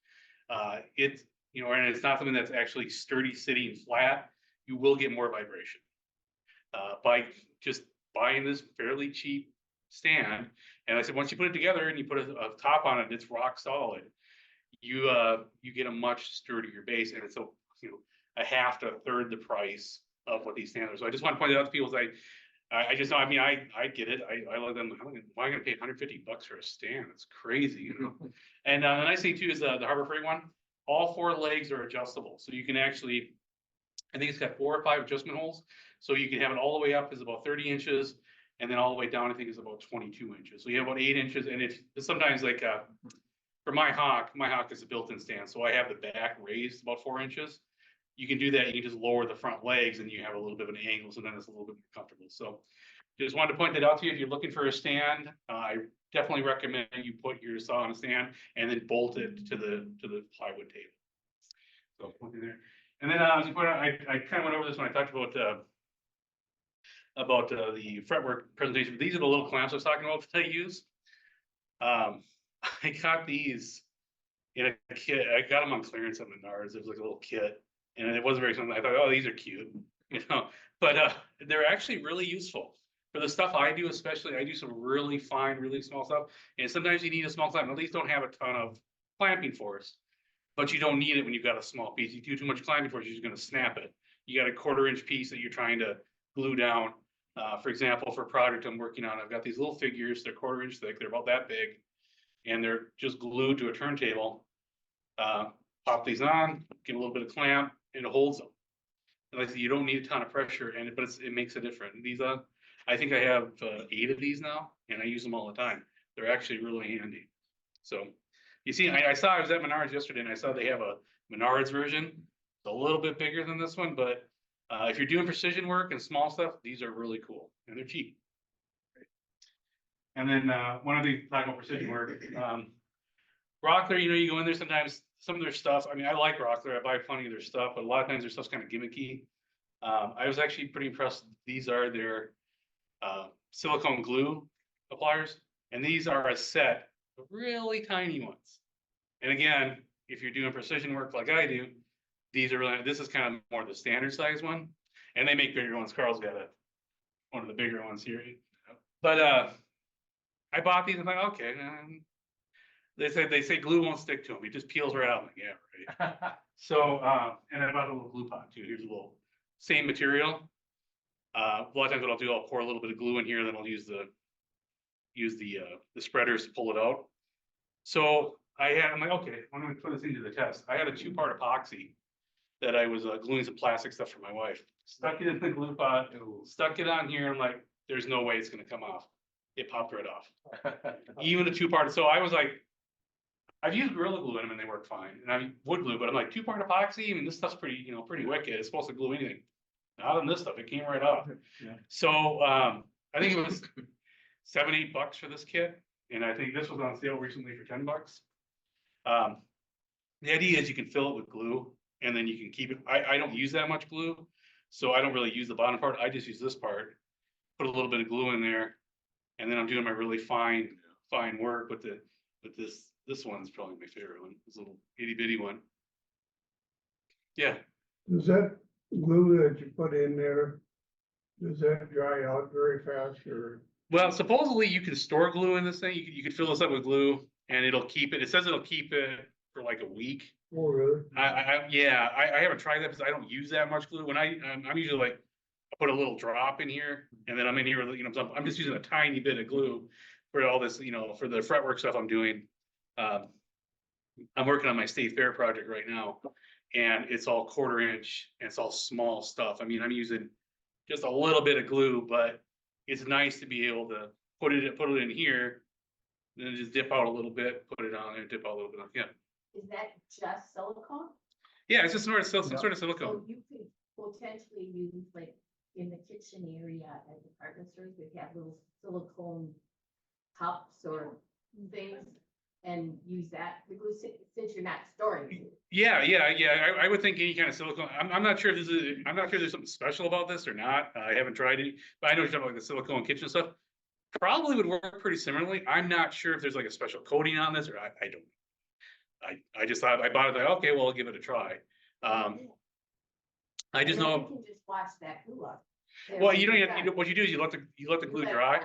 it's, you know, and it's not something that's actually sturdy sitting flat, you will get more vibration. By just buying this fairly cheap stand, and I said, once you put it together and you put a top on it, it's rock solid. You get a much sturdier base, and it's a half to a third the price of what these stands are. So I just want to point it out to people. I just know, I mean, I get it. I love them. Why am I going to pay $150 for a stand? It's crazy, you know? And the nice thing too is the Harbor Freight one, all 4 legs are adjustable. So you can actually, I think it's got 4 or 5 adjustment holes. So you can have it all the way up is about 30 inches. And then all the way down, I think is about 22 inches. So you have about 8 inches. And it's sometimes like, for my hawk is a built-in stand. So I have the back raised about 4 inches. You can do that. You can just lower the front legs and you have a little bit of an angle. So then it's a little bit more comfortable. So just wanted to point that out to you. If you're looking for a stand, I definitely recommend you put your saw on a stand and then bolt it to the plywood table. So put it there. And then as you point out, I kind of went over this when I talked about the fretwork presentation. But these are the little clamps I was talking about that I use. I got these in a kit. I got them on clearance at Menards. It was like a little kit, and it wasn't very something. I thought, oh, these are cute, you know. But they're actually really useful for the stuff I do. Especially, I do some really fine, really small stuff, and sometimes you need a small clamp. At least don't have a ton of clamping force, but you don't need it when you've got a small piece. You do too much clamping force, you're just going to snap it. You got a 1/4 inch piece that you're trying to glue down. For example, for a project I'm working on, I've got these little figures. They're 1/4 inch thick. They're about that big. And they're just glued to a turntable. Pop these on, get a little bit of clamp, and it holds them. And like I said, you don't need a ton of pressure, but it makes a difference. These, I think I have 8 of these now, and I use them all the time. They're actually really handy. So you see, I was at Menards yesterday, and I saw they have a Menards version. It's a little bit bigger than this one, but if you're doing precision work and small stuff, these are really cool, and they're cheap. And then one of the talking about precision work, Rockler, you know, you go in there sometimes, some of their stuff. I mean, I like Rockler. I buy plenty of their stuff, but a lot of times their stuff's kind of gimmicky. I was actually pretty impressed. These are their silicone glue appliers, and these are a set of really tiny ones. And again, if you're doing precision work like I do, these are really, this is kind of more the standard size one, and they make bigger ones. Carl's got one of the bigger ones here. But, I bought these and I'm like, okay, they say glue won't stick to them. It just peels right out. I'm like, yeah, right. So, and I bought a little glue pot too. Here's a little, same material. A lot of times what I'll do, I'll pour a little bit of glue in here, then I'll use the spreaders to pull it out. So I'm like, okay, I'm gonna put this into the test. I had a 2-part epoxy that I was gluing some plastic stuff for my wife. Stuck it in the glue pot, stuck it on here. I'm like, there's no way it's gonna come off. It popped right off. Even a 2-part. So I was like, I've used Gorilla Glue in them and they work fine. And I wood glue, but I'm like 2-part epoxy. I mean, this stuff's pretty, pretty wicked. It's supposed to glue anything. Not on this stuff. It came right off. Yeah. So I think it was $7-8 for this kit. And I think this was on sale recently for $10. The idea is you can fill it with glue and then you can keep it. I don't use that much glue, so I don't really use the bottom part. I just use this part, put a little bit of glue in there, and then I'm doing my really fine work with this one's probably my favorite one. This little itty bitty one. Yeah. Does that glue that you put in there, does that dry out very fast or? Well, supposedly you can store glue in this thing. You could fill this up with glue and it'll keep it. It says it'll keep it for like a week. Oh, really? I haven't tried that because I don't use that much glue. When I'm usually like, I put a little drop in here and then I'm in here with, I'm just using a tiny bit of glue for all this, for the fretwork stuff I'm doing. I'm working on my state fair project right now and it's all 1/4 inch and it's all small stuff. I mean, I'm using just a little bit of glue, but it's nice to be able to put it in here, then just dip out a little bit, put it on there, dip out a little bit. Yeah. Is that just silicone? Yeah, it's just some sort of silicone. So you could potentially use like in the kitchen area at department stores, we have little silicone cups or things and use that because since you're not storing it. Yeah. I would think any kind of silicone. I'm not sure if there's something special about this or not. I haven't tried it, but I know you're talking about like the silicone kitchen stuff. Probably would work pretty similarly. I'm not sure if there's like a special coating on this or I don't. I just thought I bought it like, okay, well, I'll give it a try. I just know. You can just wash that glue up. Well, you don't have to, what you do is you let the glue dry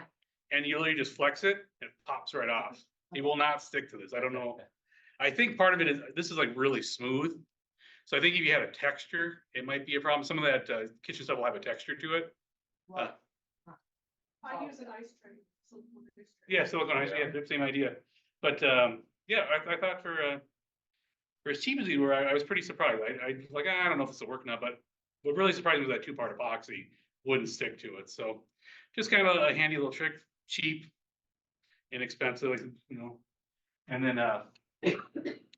and you literally just flex it and it pops right off. It will not stick to this. I don't know. I think part of it is, this is like really smooth. So I think if you had a texture, it might be a problem. Some of that kitchen stuff will have a texture to it. I use an ice tray. Yeah, silicone ice, yeah, same idea. But yeah, I thought for as cheap as these were, I was pretty surprised. I was like, I don't know if this will work or not, but what really surprised me was that 2-part epoxy wouldn't stick to it. So just kind of a handy little trick, cheap, inexpensive, and then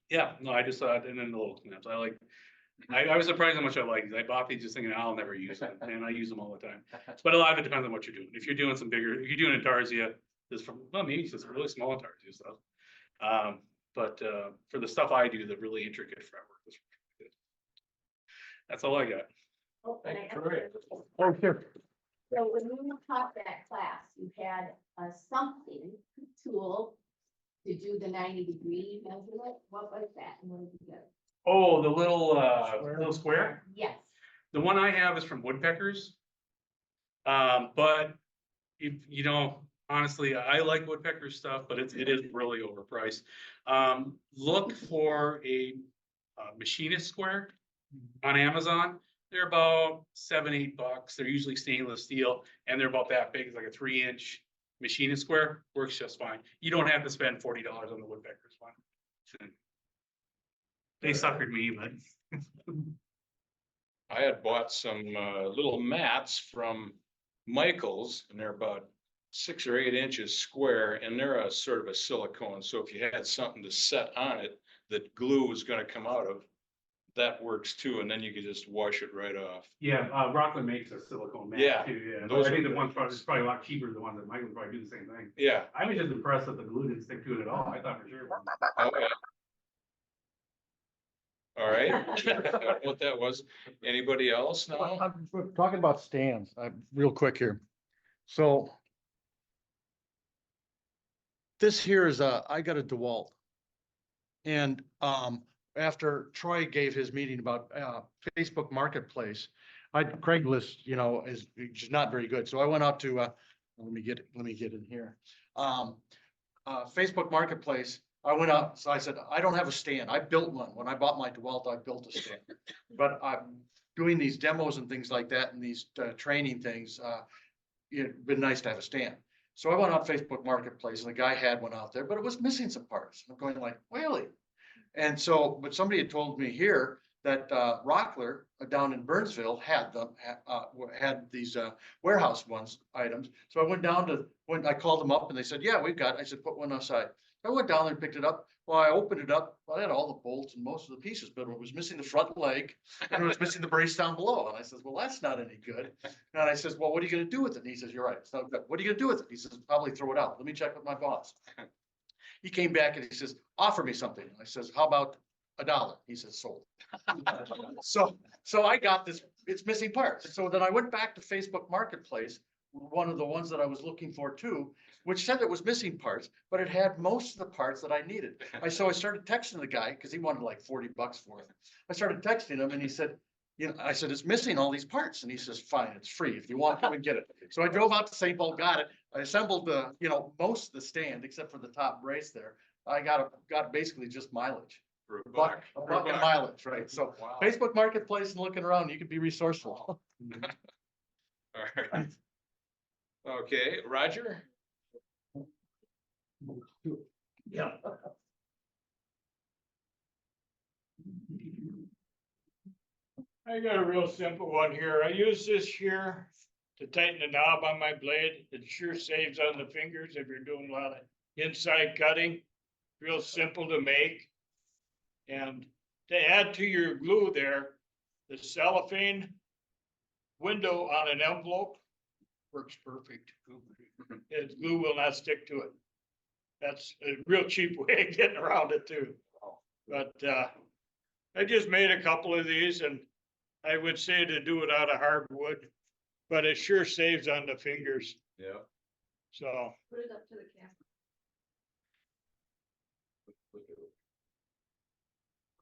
yeah, no, I just thought, and then the little clamps. I was surprised how much I like these. I bought these just thinking I'll never use them, and I use them all the time. But a lot of it depends on what you're doing. If you're doing if you're doing intarsia, maybe it's just really small intarsia stuff. But for the stuff I do, the really intricate fretwork is really good. That's all I got. Oh, and Oh, sure. So when you taught that class, you had a something tool to do the 90-degree measurement. What was that? And what did you get? Oh, the little square? Yes. The one I have is from Woodpeckers. But if honestly, I like Woodpecker stuff, but it is really overpriced. Look for a machinist square on Amazon. They're about $7-8. They're usually stainless steel, and they're about that big. It's like a 3-inch machinist square. Works just fine. You don't have to spend $40 on the Woodpeckers one. They suckered me, but I had bought some little mats from Michael's and they're about 6 or 8 inches square and they're a sort of a silicone. So if you had something to set on it that glue was going to come out of, that works too. And then you could just wash it right off. yeah, Rockland makes a silicone mat Yeah, too. Yeah, those I think are the one's good. probably a lot cheaper than the one that Michael would probably do the same thing. Yeah. I was just impressed that the glue didn't stick to it at all. I thought for sure. Oh, yeah. All right. What that was. Anybody else now? We're talking about stands, real quick here. So this here is I got a DeWalt. And after Troy gave his meeting about, Facebook Marketplace, Craigslist, is just not very good. So I went out to, let me get in here. Facebook Marketplace, I went out, so I said, I don't have a stand. I built one. When I bought my DeWalt, I built a stand. But I'm doing these demos and things like that and these training things, it'd been nice to have a stand. So I went on Facebook Marketplace and the guy had one out there, but it was missing some parts. I'm going like, really? And so, but somebody had told me here that Rockler down in Burnsville had them, had these warehouse items. So I went down to, when I called them up and they said, yeah, we've got it. I said, put one aside. I went down there and picked it up. Well, I opened it up. Well, I had all the bolts and most of the pieces, but it was missing the front leg and it was missing the brace down below. And I says, well, that's not any good. And I says, well, what are you going to do with it? And he says, you're right. It's not good. What are you going to do with it? He says, probably throw it out. Let me check with my boss. He came back and he says, offer me something. And I says, how about $1? He says, sold. So I got this, it's missing parts. So then I went back to Facebook Marketplace, one of the ones that I was looking for too, which said it was missing parts, but it had most of the parts that I needed. So I started texting the guy because he wanted like $40 for it. I started texting him and he said, I said, it's missing all these parts. And he says, fine, it's free. If you want, come and get it. So I drove out to St. Paul, got it. I assembled the, most of the stand except for the top brace there. I got basically just mileage. For a buck buck. and mileage, right? So Wow. Facebook Marketplace and looking around, you can be resourceful. All right. Okay, Roger? Yeah. I got a real simple one here. I use this here to tighten the knob on my blade. It sure saves on the fingers if you're doing a lot of inside cutting. Real simple to make. And to add to your glue there, the cellophane window on an envelope works perfect. Its glue will not stick to it. That's a real cheap way of getting around it too. But I just made a couple of these and I would say to do it out of hardwood, but it sure saves on the fingers. Yeah. Put So it up to the camera.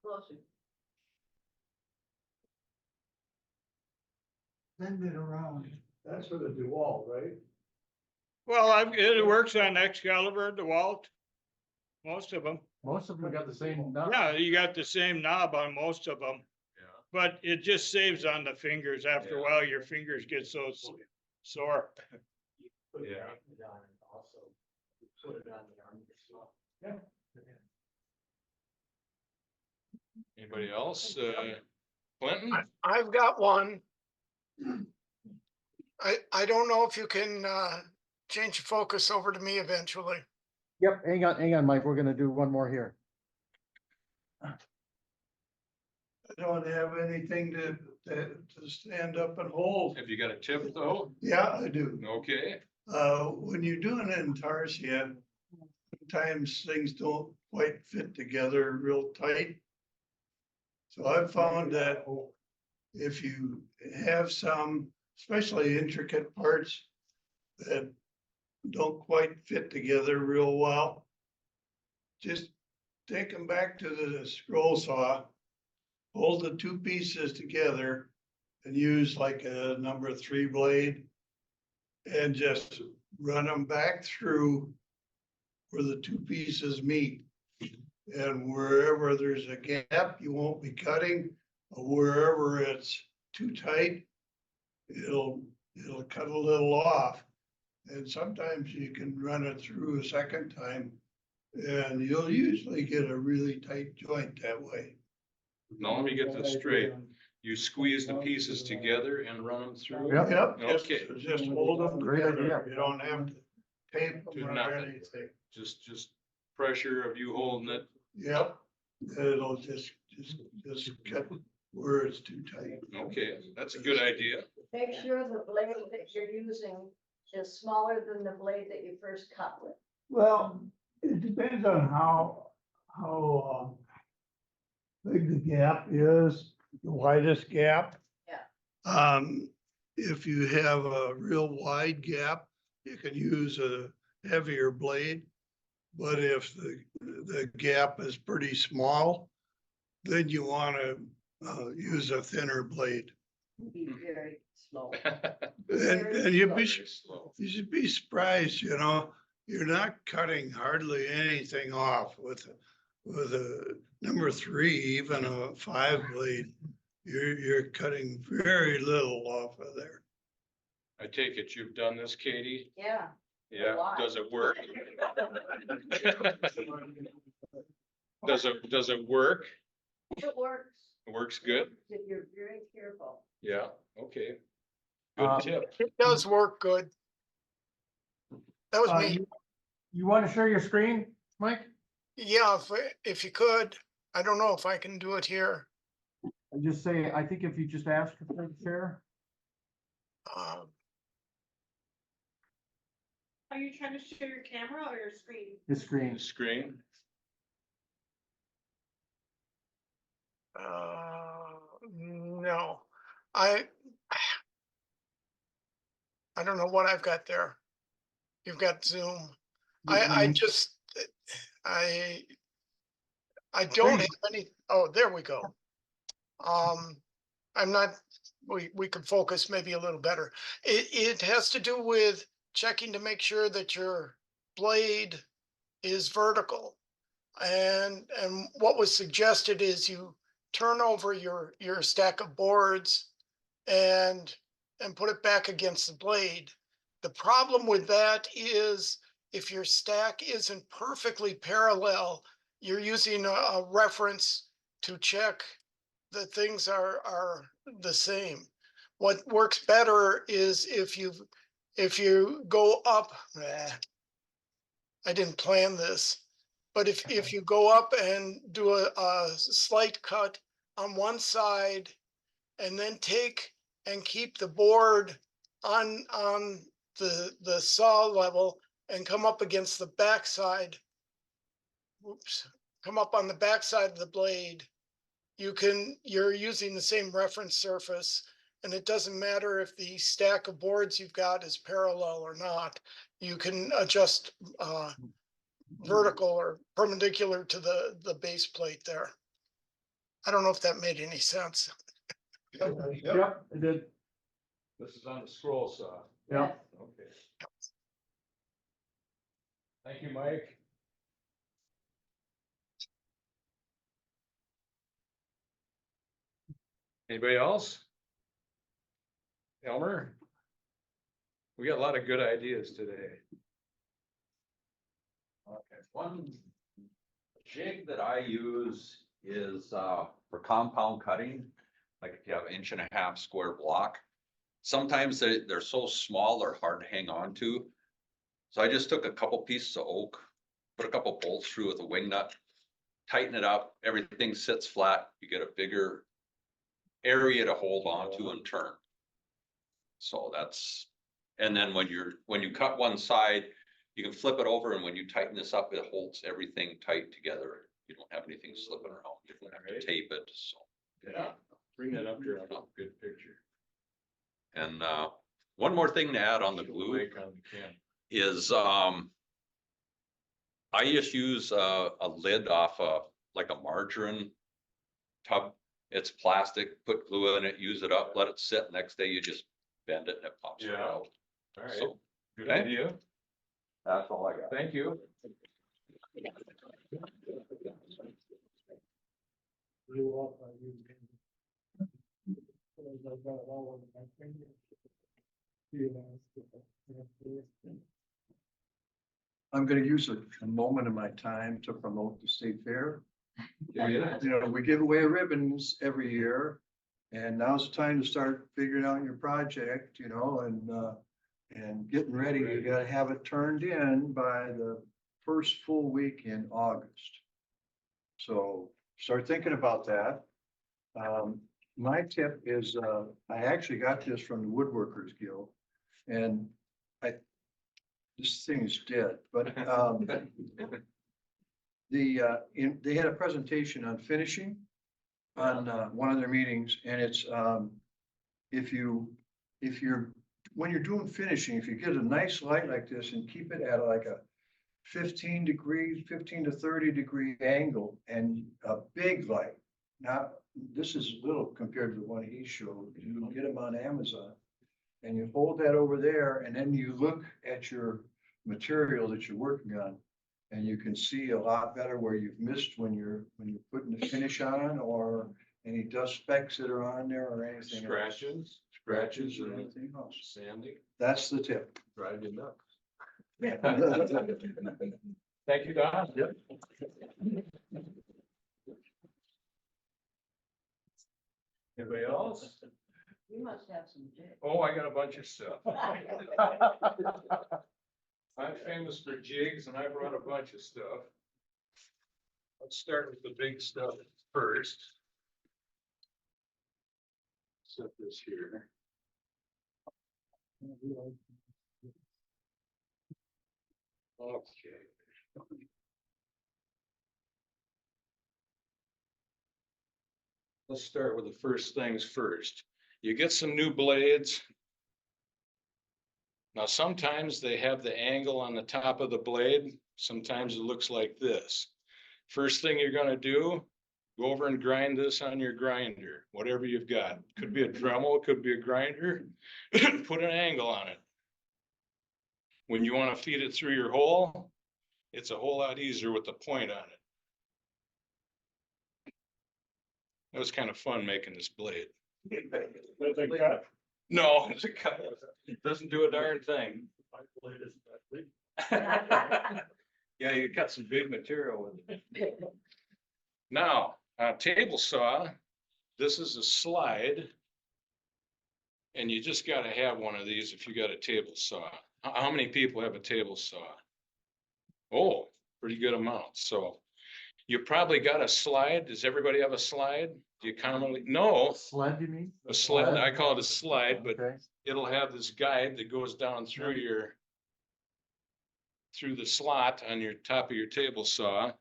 Closer. Send it around. That's for the DeWalt, right? well, it works on Excalibur, DeWalt, most of them. Most of them got the same. Yeah, you got the same knob on most of them, Yeah. but it just saves on the fingers. After a Yeah. while, your fingers get so sore. Yeah. Also, put it on the arm yourself. Anybody else? Clinton? I've got one. I don't know if you can change the focus over to me eventually. Yep, hang on, Mike. We're gonna do one more here. I don't have anything to stand up and hold. Have you got a tip though? Yeah, I do. Okay. When you're doing it in tarsia, sometimes things don't quite fit together real tight. So I've found that if you have some, especially intricate parts that don't quite fit together real well, just take them back to the scroll saw, hold the two pieces together and use like a number 3 blade and just run them back through where the two pieces meet. And wherever there's a gap, you won't be cutting, or wherever it's too tight, it'll cut a little off. And sometimes you can run it through a second time and you'll usually get a really tight joint that way. Now let me get this straight. You squeeze the pieces together and run them through? Yep, Okay. just hold them Great idea. together. You don't have to tape Do them or nothing. anything. Just pressure of you holding it. Yep, it'll just cut where it's too tight. Okay, that's a good idea. Make sure the blade that you're using is smaller than the blade that you first cut with. Well, it depends on how big the gap is, the widest gap. Yeah. If you have a real wide gap, you can use a heavier blade. But if the gap is pretty small, then you wanna, use a thinner blade. Be very slow. And you should be surprised, you know, you're not cutting hardly anything off with a number three, even a 5 blade. You're cutting very little off of there. I take it you've done this, Katie? Yeah. Yeah, lot. does it work? Does it work? It works. It works good? If you're very careful. Yeah, okay. Good tip. It does work good. That was me. You want to share your screen, Mike? Yeah, if you could. I don't know if I can do it here. I just say, I think if you just ask for the share. Um, Are you trying to share your camera or your screen? The screen. The screen? No, I don't know what I've got there. You've got Zoom. I just, I don't have any, oh, there we go. I'm not, we can focus maybe a little better. It has to do with checking to make sure that your blade is vertical. And what was suggested is you turn over your stack of boards and put it back against the blade. The problem with that is if your stack isn't perfectly parallel, you're using a reference to check that things are the same. What works better is if you go up, I didn't plan this, but if you go up and do a slight cut on one side and then take and keep the board on the saw level and come up against the backside, come up on the backside of the blade, you're using the same reference surface, and it doesn't matter if the stack of boards you've got is parallel or not. You can adjust vertical or perpendicular to the base plate there. I don't know if that made any sense. Yep, it did. This is on the scroll saw. Yeah. Okay. Thank you, Mike. Anybody else? Elmer? We got a lot of good ideas today. Okay, one jig that I use is for compound cutting. Like if you have 1.5 inch square block, sometimes they're so small, they're hard to hang on to. So I just took a couple pieces of oak, put a couple bolts through with a wing nut, tighten it up, everything sits flat, you get a bigger area to hold on to and turn. So that's, and then when you cut one side, you can flip it over, and when you tighten this up, it holds everything tight together. You don't have anything slipping around. You don't have to tape it, so. Yeah, bring that up here. I've got a good picture. And one more thing to add on the glue Lake on the can. is I just use a lid off like a margarine tub. It's plastic, put glue in it, use it up, let it sit. Next day you just bend it and it pops right out. All right, So, good okay. idea. That's all I got. Thank you. I'm gonna use a moment of my time to promote the state fair. You know, we give away ribbons every year, and now's the time to start figuring out your project, you know, and getting ready. You gotta have it turned in by the first full week in August. So start thinking about that. My tip is, I actually got this from the Woodworkers Guild, and this thing is dead, but they had a presentation on finishing on one of their meetings, and it's when you're doing finishing, if you get a nice light like this and keep it at like a 15 to 30 degree angle and a big light, Now, this is little compared to the one he showed. You can get them on Amazon. And you hold that over there and then you look at your material that you're working on. And you can see a lot better where you've missed when you're putting the finish on, or any dust specks that are on there or anything else. Scratches or Anything else. sandy, That's the tip. drive you nuts. Thank Thank you, Don. Yep. Anybody else? You must have some jigs. Oh, I got a bunch of stuff. I'm famous for jigs and I brought a bunch of stuff. Let's start with the big stuff first. Set this here. Okay. Let's start with the first things first. You get some new blades. Now, sometimes they have the angle on the top of the blade. Sometimes it looks like this. First thing you're gonna do, go over and grind this on your grinder, whatever you've got. Could be a Dremel, could be a grinder. Put an angle on it. When you wanna feed it through your hole, it's a whole lot easier with the point on it. It was kind of fun making this blade. No, it's a cut. It doesn't do a darn thing. Yeah, you cut some big material with it. Now, table saw, this is a slide. And you just gotta have one of these if you got a table saw. How many people have a table saw? Oh, pretty good amount. So you probably got a slide. Does everybody have a slide? Do you commonly? No. Sled, you mean? A sled, I call it a slide, but Okay. it'll have this guide that goes down through through the slot on your top of your table saw.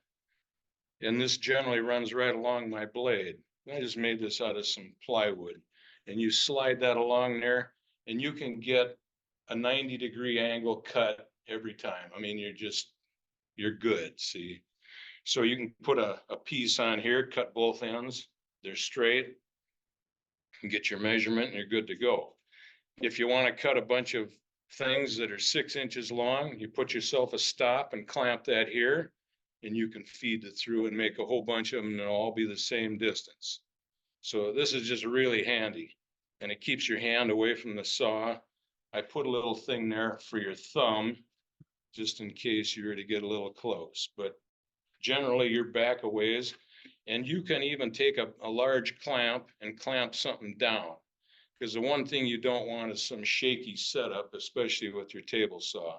And this generally runs right along my blade. I just made this out of some plywood. And you slide that along there and you can get a 90-degree angle cut every time. I mean, you're good, see? So you can put a piece on here, cut both ends, they're straight. And get your measurement and you're good to go. If you want to cut a bunch of things that are 6 inches long, you put yourself a stop and clamp that here. And you can feed it through and make a whole bunch of them and they'll all be the same distance. So this is just really handy and it keeps your hand away from the saw. I put a little thing there for your thumb, just in case you were to get a little close, but generally you're back a ways. And you can even take a large clamp and clamp something down. Because the one thing you don't want is some shaky setup, especially with your table saw.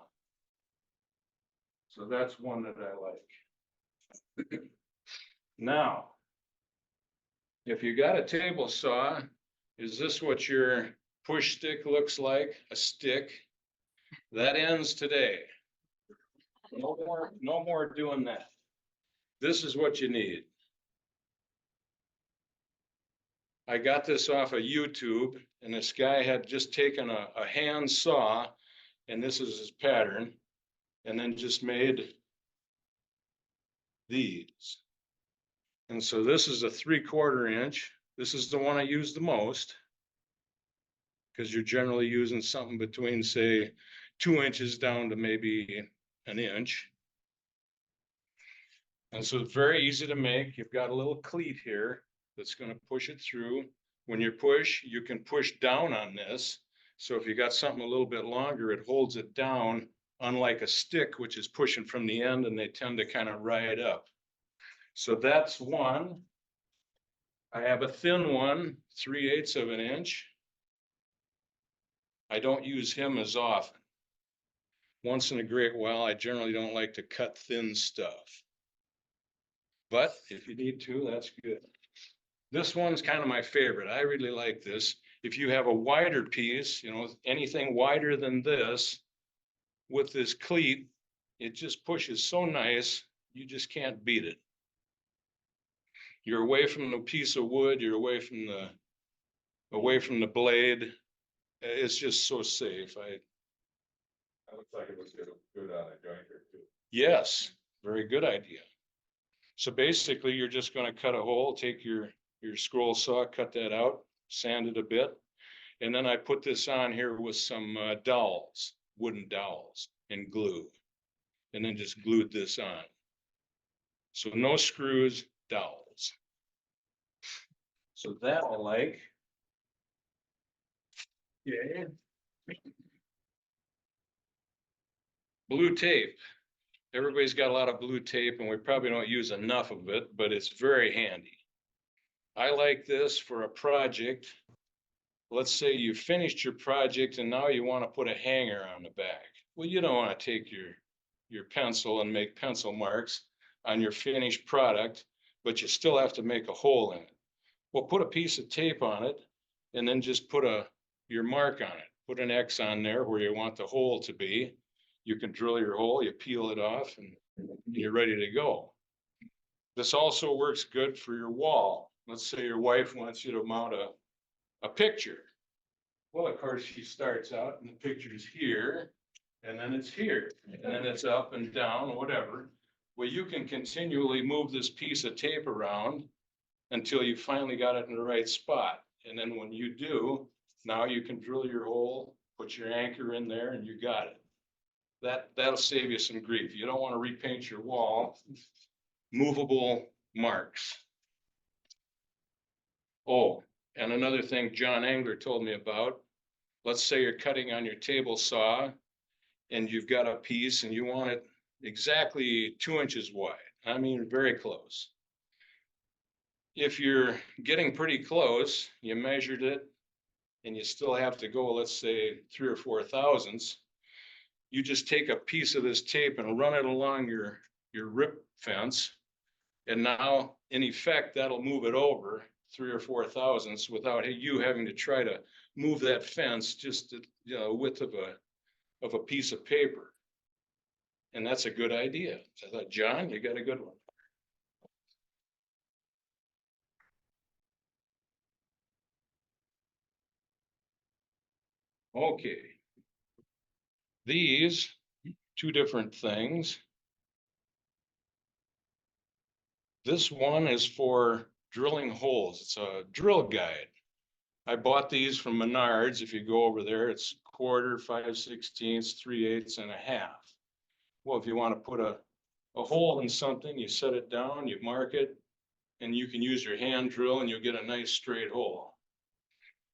So that's one that I like. Now, if you got a table saw, is this what your push stick looks like? A stick? That ends today. No more doing that. This is what you need. I got this off of YouTube and this guy had just taken a hand saw and this is his pattern and then just made these. And so this is a 3/4 inch. This is the one I use the most because you're generally using something between say 2 inches down to maybe an inch. And so it's very easy to make. You've got a little cleat here that's going to push it through. When you push, you can push down on this. So if you got something a little bit longer, it holds it down, unlike a stick, which is pushing from the end and they tend to kind of ride up. So that's one. I have a thin one, 3/8 of an inch. I don't use him as often. Once in a great while, I generally don't like to cut thin stuff. But if you need to, that's good. This one's kind of my favorite. I really like this. If you have a wider piece, you know, anything wider than this, with this cleat, it just pushes so nice, you just can't beat it. You're away from the piece of wood, you're away from the blade. It's just so safe. That looks like it was good on a jointer too. Yes, very good idea. So basically, you're just going to cut a hole, take your your scroll saw, cut that out, sand it a bit. And then I put this on here with some dowels, wooden dowels and glue. And then just glued this on. So no screws, dowels. So that I like. Yeah. Blue tape. Everybody's got a lot of blue tape and we probably don't use enough of it, but it's very handy. I like this for a project. Let's say you finished your project and now you want to put a hanger on the back. Well, you don't want to take your pencil and make pencil marks on your finished product, but you still have to make a hole in it. Well, put a piece of tape on it and then just put your mark on it. Put an X on there where you want the hole to be. You can drill your hole, you peel it off and you're ready to go. This also works good for your wall. Let's say your wife wants you to mount a picture. Well, of course, she starts out and the picture's here, and then it's here, and then it's up and down, whatever. Well, you can continually move this piece of tape around until you finally got it in the right spot. And then when you do, now you can drill your hole, put your anchor in there, and you got it. That'll save you some grief. You don't want to repaint your wall. Movable marks. Oh, and another thing John Angler told me about, let's say you're cutting on your table saw and you've got a piece and you want it exactly 2 inches wide. I mean, very close. If you're getting pretty close, you measured it and you still have to go, let's say 3 or 4 thousandths, you just take a piece of this tape and run it along your rip fence. And now in effect, that'll move it over 3 or 4 thousandths without you having to try to move that fence just to, width of a piece of paper. And that's a good idea. So I thought, John, you got a good one. Okay. These two different things. This one is for drilling holes. It's a drill guide. I bought these from Menards. If you go over there, it's 1/4, 5/16, 3/8, and 1/2. Well, if you want to put a hole in something, you set it down, you mark it, and you can use your hand drill and you'll get a nice straight hole.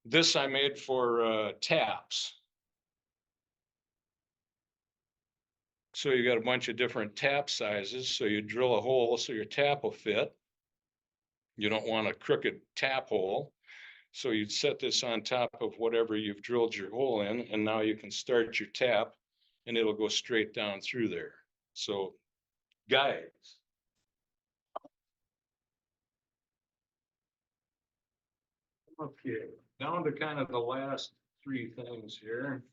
This I made for taps. So you got a bunch of different tap sizes. So you drill a hole so your tap will fit. You don't want a crooked tap hole. So you'd set this on top of whatever you've drilled your hole in, and now you can start your tap and it'll go straight down through there. So guides. Okay, down to kind of the last 3 things here.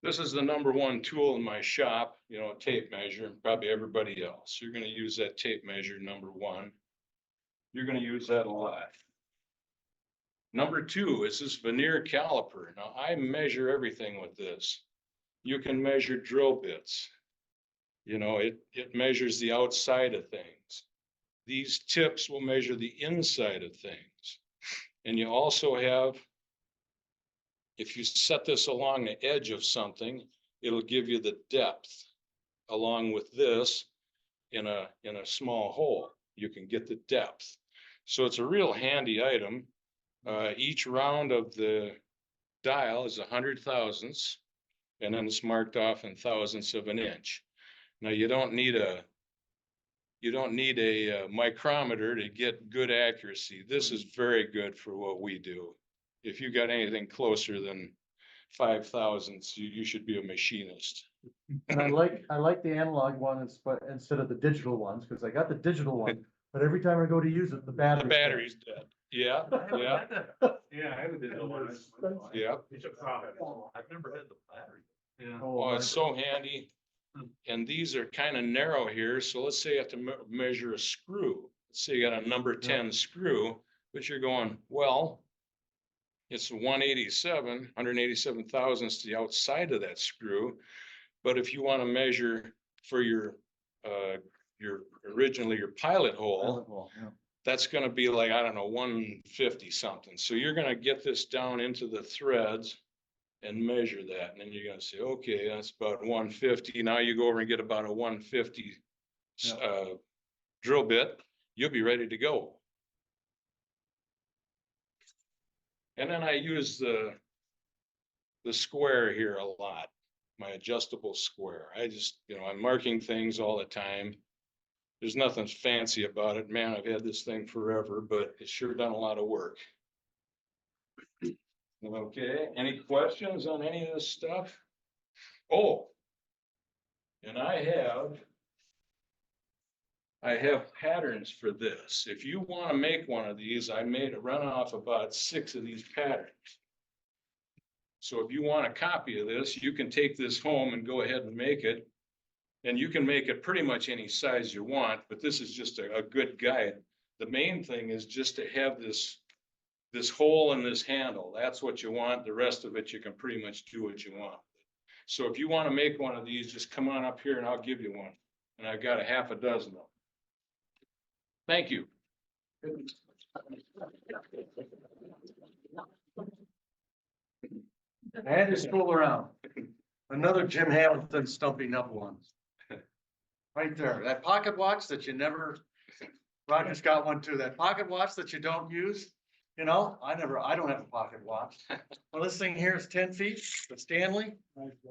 This is the #1 tool in my shop, tape measure, probably everybody else. You're going to use that tape measure, #1. You're going to use that a lot. #2 is this veneer caliper. Now I measure everything with this. You can measure drill bits. It measures the outside of things. These tips will measure the inside of things. And you also have, if you set this along the edge of something, it'll give you the depth. Along with this, in a small hole, you can get the depth. So it's a real handy item. Each round of the dial is 100 thousandths, and then it's marked off in thousandths of an inch. Now you don't need a micrometer to get good accuracy. This is very good for what we do. If you got anything closer than 5 thousandths, you should be a machinist. And I like the analog one instead of the digital ones, because I got the digital one, but every time I go to use it, the battery's dead. Yeah, yeah. Yeah, I have a digital one. Yeah. It's a problem. I've never had the battery. Yeah. Oh, it's so handy. And these are kind of narrow here. So let's say you have to measure a screw. Let's say you got a #10 screw, but you're going, well, it's 187 thousandths to the outside of that screw. But if you want to measure for your originally your pilot hole, Well, yeah. that's gonna be like, I don't know, 150 something. So you're gonna get this down into the threads and measure that. And then you're gonna say, okay, that's about 150. Now you go over and get about a 150 drill bit, you'll be ready to go. And then I use the square here a lot, my adjustable square. I just, I'm marking things all the time. There's nothing fancy about it. Man, I've had this thing forever, but it's sure done a lot of work. Okay, any questions on any of this stuff? Oh, and I have patterns for this. If you want to make one of these, I made a run off about 6 of these patterns. So if you want a copy of this, you can take this home and go ahead and make it. And you can make it pretty much any size you want, but this is just a good guide. The main thing is just to have this hole in this handle. That's what you want. The rest of it, you can pretty much do what you want. So if you want to make one of these, just come on up here and I'll give you one. And I've got a half a dozen of them. Thank you. I had to scroll around. Another Jim Hamilton stumping up ones. Right there, that pocket watch that you never, Roger's got one too, that pocket watch that you don't use. I don't have a pocket watch. Well, this thing here is 10 feet, the Stanley,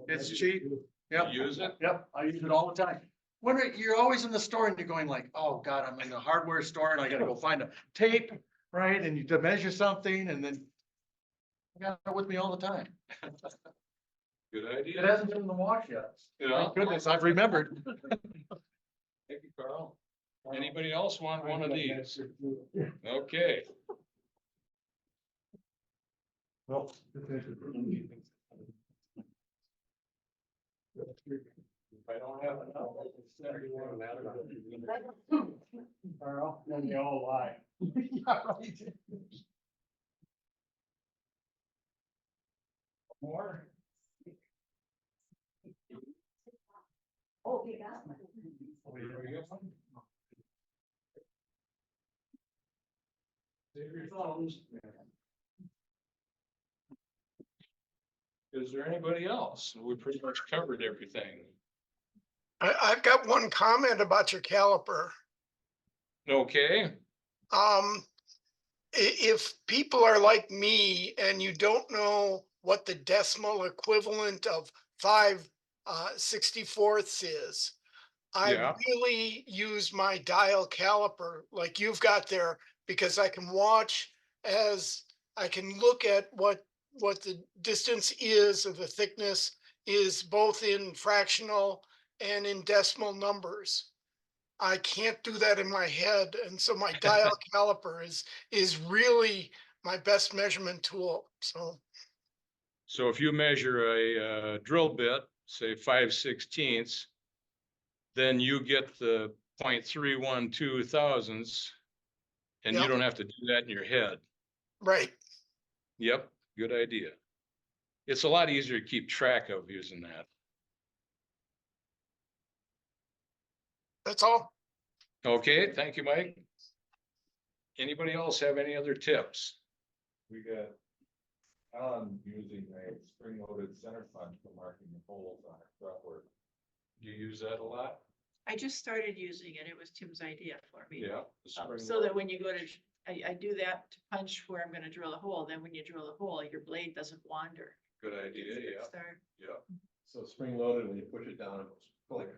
it's cheap. Yep. You use it? Yep, I use it all the time. You're always in the store and you're going like, oh God, I'm in the hardware store and I gotta go find a tape, right? And you to measure something and then I got it with me all the time. Good idea. It hasn't been in the wash yet. Yeah. Thank goodness, I've remembered. Thank you, Carl. Anybody else want one of these? Okay. Well. If I don't have enough, I can send you one. Carl, then they all lie. Yeah, right. More? Oh, you got one. Save your thumbs. Is there anybody else? We pretty much covered everything. I've got one comment about your caliper. Okay, If people are like me and you don't know what the decimal equivalent of 5/64 is, I Yeah. really use my dial caliper like you've got there because I can watch as I can look at what the distance is of the thickness is both in fractional and in decimal numbers. I can't do that in my head, and so my dial caliper is really my best measurement tool. so if you measure a drill bit, say 5/16, then you get the 0.312 thousandths, and you Yep. don't have to do that in your head. Right. Yep, good idea. It's a lot easier to keep track of using that. That's all. Okay, thank you, Mike. Anybody else have any other tips? We got using a spring-loaded center punch for marking the holes on our fretwork. Do you use that a lot? I just started using it. It was Tim's idea for me. Yeah. the So spring that when you go to, I do that to punch where I'm gonna drill a hole, then when you drill a hole, your blade doesn't wander. Good idea, It's a good yeah, start. yeah. So spring-loaded, when you push it down, it goes.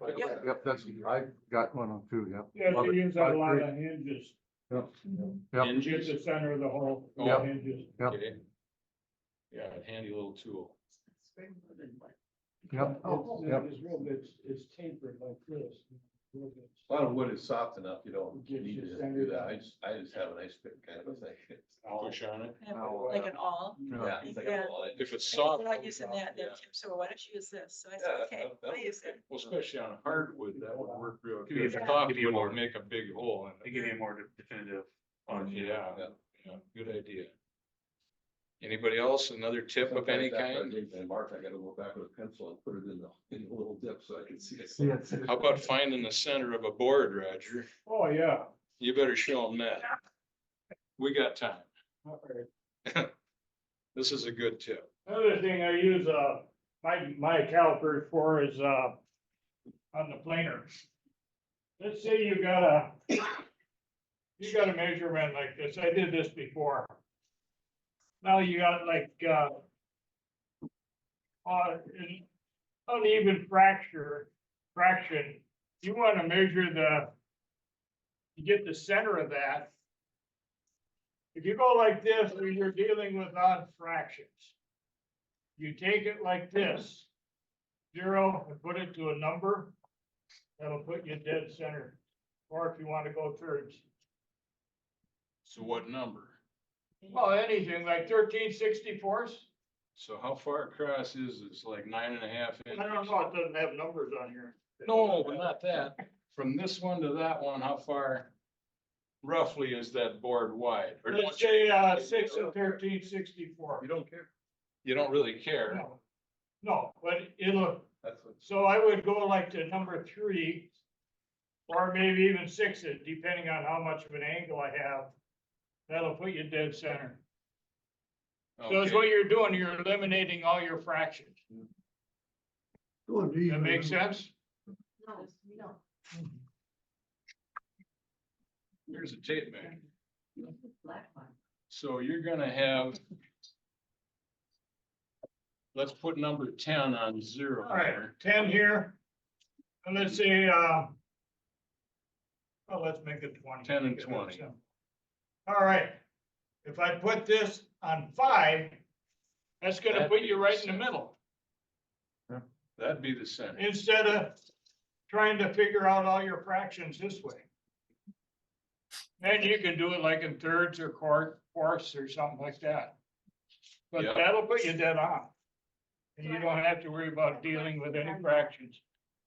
Like, Yeah. Yep, I got one too, yep. Yeah, Love they it. use a lot of hinges. Yep. Get the center of the hole, Yeah. all hinges. Yep. Okay. Yeah, a handy little tool. Yep. Oh, Yep. it's tapered like this. A lot of wood is soft enough, you don't Get need your to center do that. down. I just have a nice bit kind of a thing. Push on it. Like an awl. Yeah. it's like a Yeah. wall. If it's soft. Without using that, then Yeah. Tim said, well, why don't you use this? So I Yeah, said, okay, that- I'll use it. Well, especially on hardwood, that would work real Give you good. a- Soft give you a wood more- would make a big hole in They it. give you a more definitive. Yeah, yeah, good idea. Anybody else, another tip of any Sometimes after I kind? make my mark, I gotta go back with a pencil and put it in a little dip so I can see it. How about finding the center of a board, Roger? Oh, yeah. You better show them that. We got time. All right. This is a good tip. Another thing I use, my calipers for is, on the planer. Let's say you got a measurement like this. I did this before. Now you got like, an uneven fraction. You want to measure you get the center of that. If you go like this, then you're dealing with odd fractions. You take it like this, 0, and put it to a number, that'll put you dead center. Or if you want to go thirds. So what number? Well, anything like 13/64. So how far across is this? Like 9.5 inches? I don't know, it doesn't have numbers on here. No, but not that. From this one to that one, how far roughly is that board wide? Or Let's don't you, say, 6 and 13/64. You don't care. you don't really care? No, no, but That's what. so I would go like to number 3. Or maybe even 6, depending on how much of an angle I have. That'll put you dead center. So it's Okay. what you're doing, you're eliminating all your fractions. Going deep. That makes sense? No, no. Here's a tape measure. Black one. So you're gonna have. Let's put number 10 on 0 All right, here. 10 here. And let's say, well, let's make it 20. 10 and 20. All right. If I put this on 5, that's gonna That'd put be you the right in the center. middle. That'd be the center. Instead of trying to figure out all your fractions this way. And you can do it like in thirds or fourths or something like that. But Yep. that'll put you dead on. And you don't have to worry about dealing with any fractions.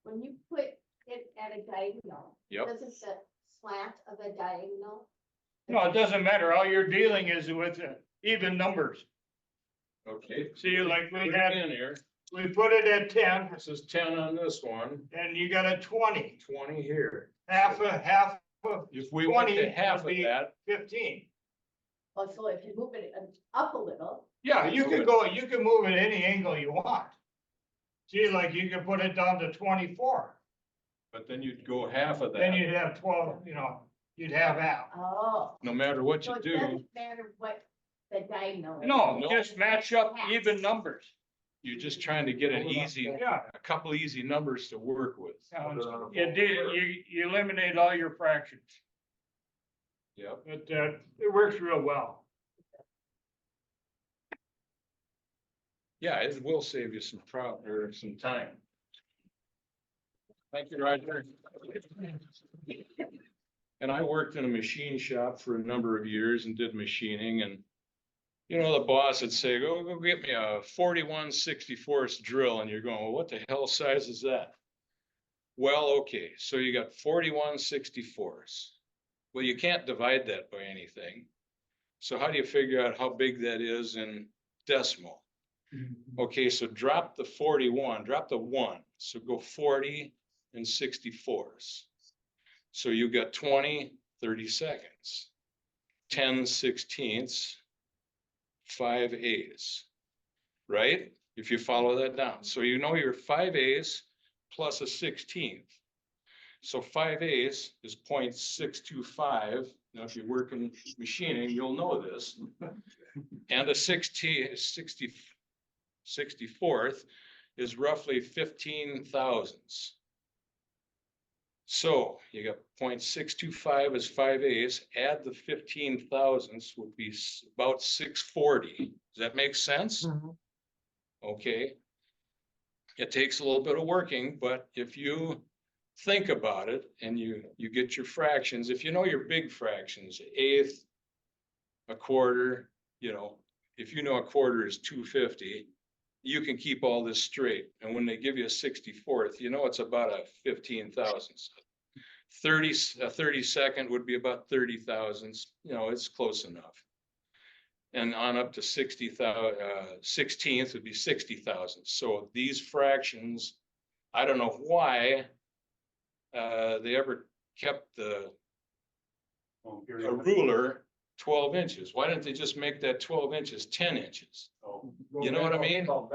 When you put it at a diagonal, Yep. doesn't the slant of a diagonal? No, it doesn't matter. All you're dealing is with even numbers. Okay. See, like Put we it had, in here. we put it at 10 This is 10 on this one, and you got a 20. 20 here. Half of If we went 20 to half of would be that, 15. Oh, so if you move it up a little, Yeah, you can move it any angle you want. See, like you can put it down to 24, but then you'd go half of then that, you'd have 12, you'd have half. oh. no matter what So you it do. doesn't matter what the diagonal is. No, No. just match up even numbers. You're just trying to get an easy, Yeah. a couple easy numbers to work with. You eliminate all your fractions, Yep. but, it works real well. Yeah, it will save you some or some time. Thank you, Roger. And I worked in a machine shop for a number of years and did machining, and the boss would say, go get me a 41/64 drill, and you're going, well, what the hell size is that? Well, okay, so you got 41/64. Well, you can't divide that by anything. So how do you figure out how big that is in decimal? Okay, so drop the 41, drop the 1, so go 40 and 64s. So you got 20 32nds, 10/16, 5/8, right? If you follow that down. So your 5/8 plus a 16th. So 5/8 is 0.625. Now, if you work in machining, you'll know this. And a 64th is roughly 15 thousandths. So you got 0.625 is 5/8, add the 15 thousandths would be about 640. Does that make sense? Okay. It takes a little bit of working, but if you think about it and you get your fractions, if you know your big fractions, eighth, a quarter, if you know a quarter is 250, you can keep all this straight. And when they give you a 64th, it's about a 15 thousandths. A 32nd would be about 30 thousandths, it's close enough. and on up to 16th would be 60,000. So these fractions, I don't know why they ever kept a ruler 12 inches. Why didn't they just make that 12 inches 10 inches? You know what I mean? Well,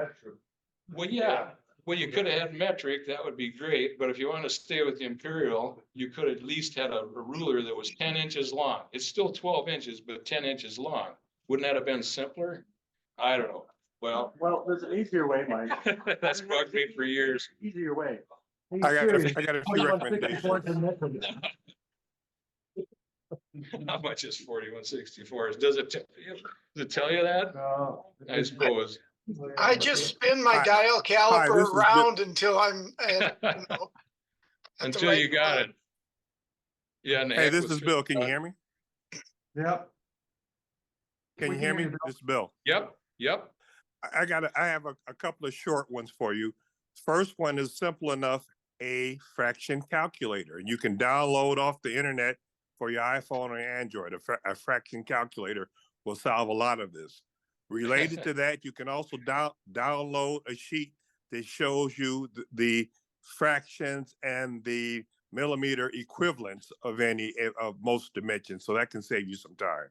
yeah. Well, you could have had metric, that would be great, but if you want to stay with the imperial, you could at least had a ruler that was 10 inches long. It's still 12 inches, but 10 inches long. Wouldn't that have been simpler? I don't know. Well, there's an easier way, Mike. that's bugged me for years. Easier way. I got a few recommendations. How much is 4164? Does it tell you that? I suppose. I just spin my Hi. dial Hi, caliper this is Bill. around until I'm at, at the Until right you got point. it. Yeah. And the Hey, heck this with is Bill. Can you hear me? Yep. Can you hear me? This is Bill. Yep. I have a couple of short ones for you. First one is simple enough, a fraction calculator. And you can download off the internet for your iPhone or Android. A fraction calculator will solve a lot of this. Related to that, you can also download a sheet that shows you the fractions and the millimeter equivalents of most dimensions. So that can save you some time.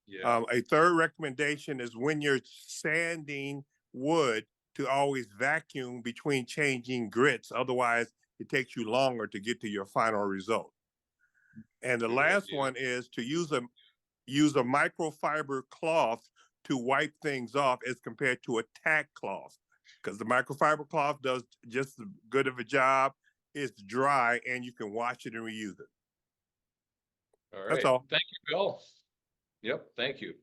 Yeah. A third recommendation is when you're sanding wood to always vacuum between changing grits. Otherwise, it takes you longer to get to your final result. And the last one is to use a microfiber cloth to wipe things off as compared to a tack cloth, because the microfiber cloth does just as good of a job. It's dry and you can wash it and reuse it. All right. That's all. Thank you, Bill. Yep. Thank you.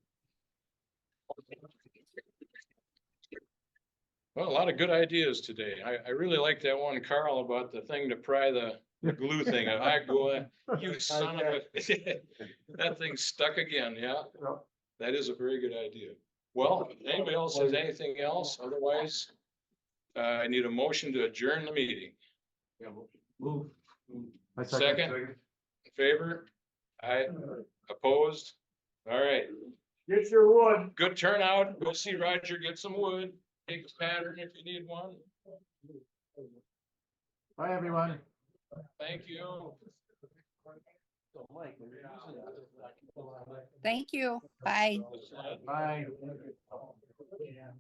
Well, a lot of good ideas today. I really like that one, Carl, about the thing to pry the glue thing. I go, you son of a, that thing's stuck again. Yeah. That is a very good idea. Well, if anybody else has anything else? Otherwise, I need a motion to adjourn the meeting. Move. Second. In favor? Aye. Opposed? All right. Get your wood. Good turnout. Go see Roger, get some wood. Take a pattern if you need one. Bye, everyone. Thank you. Thank you. Bye. Bye. Yeah.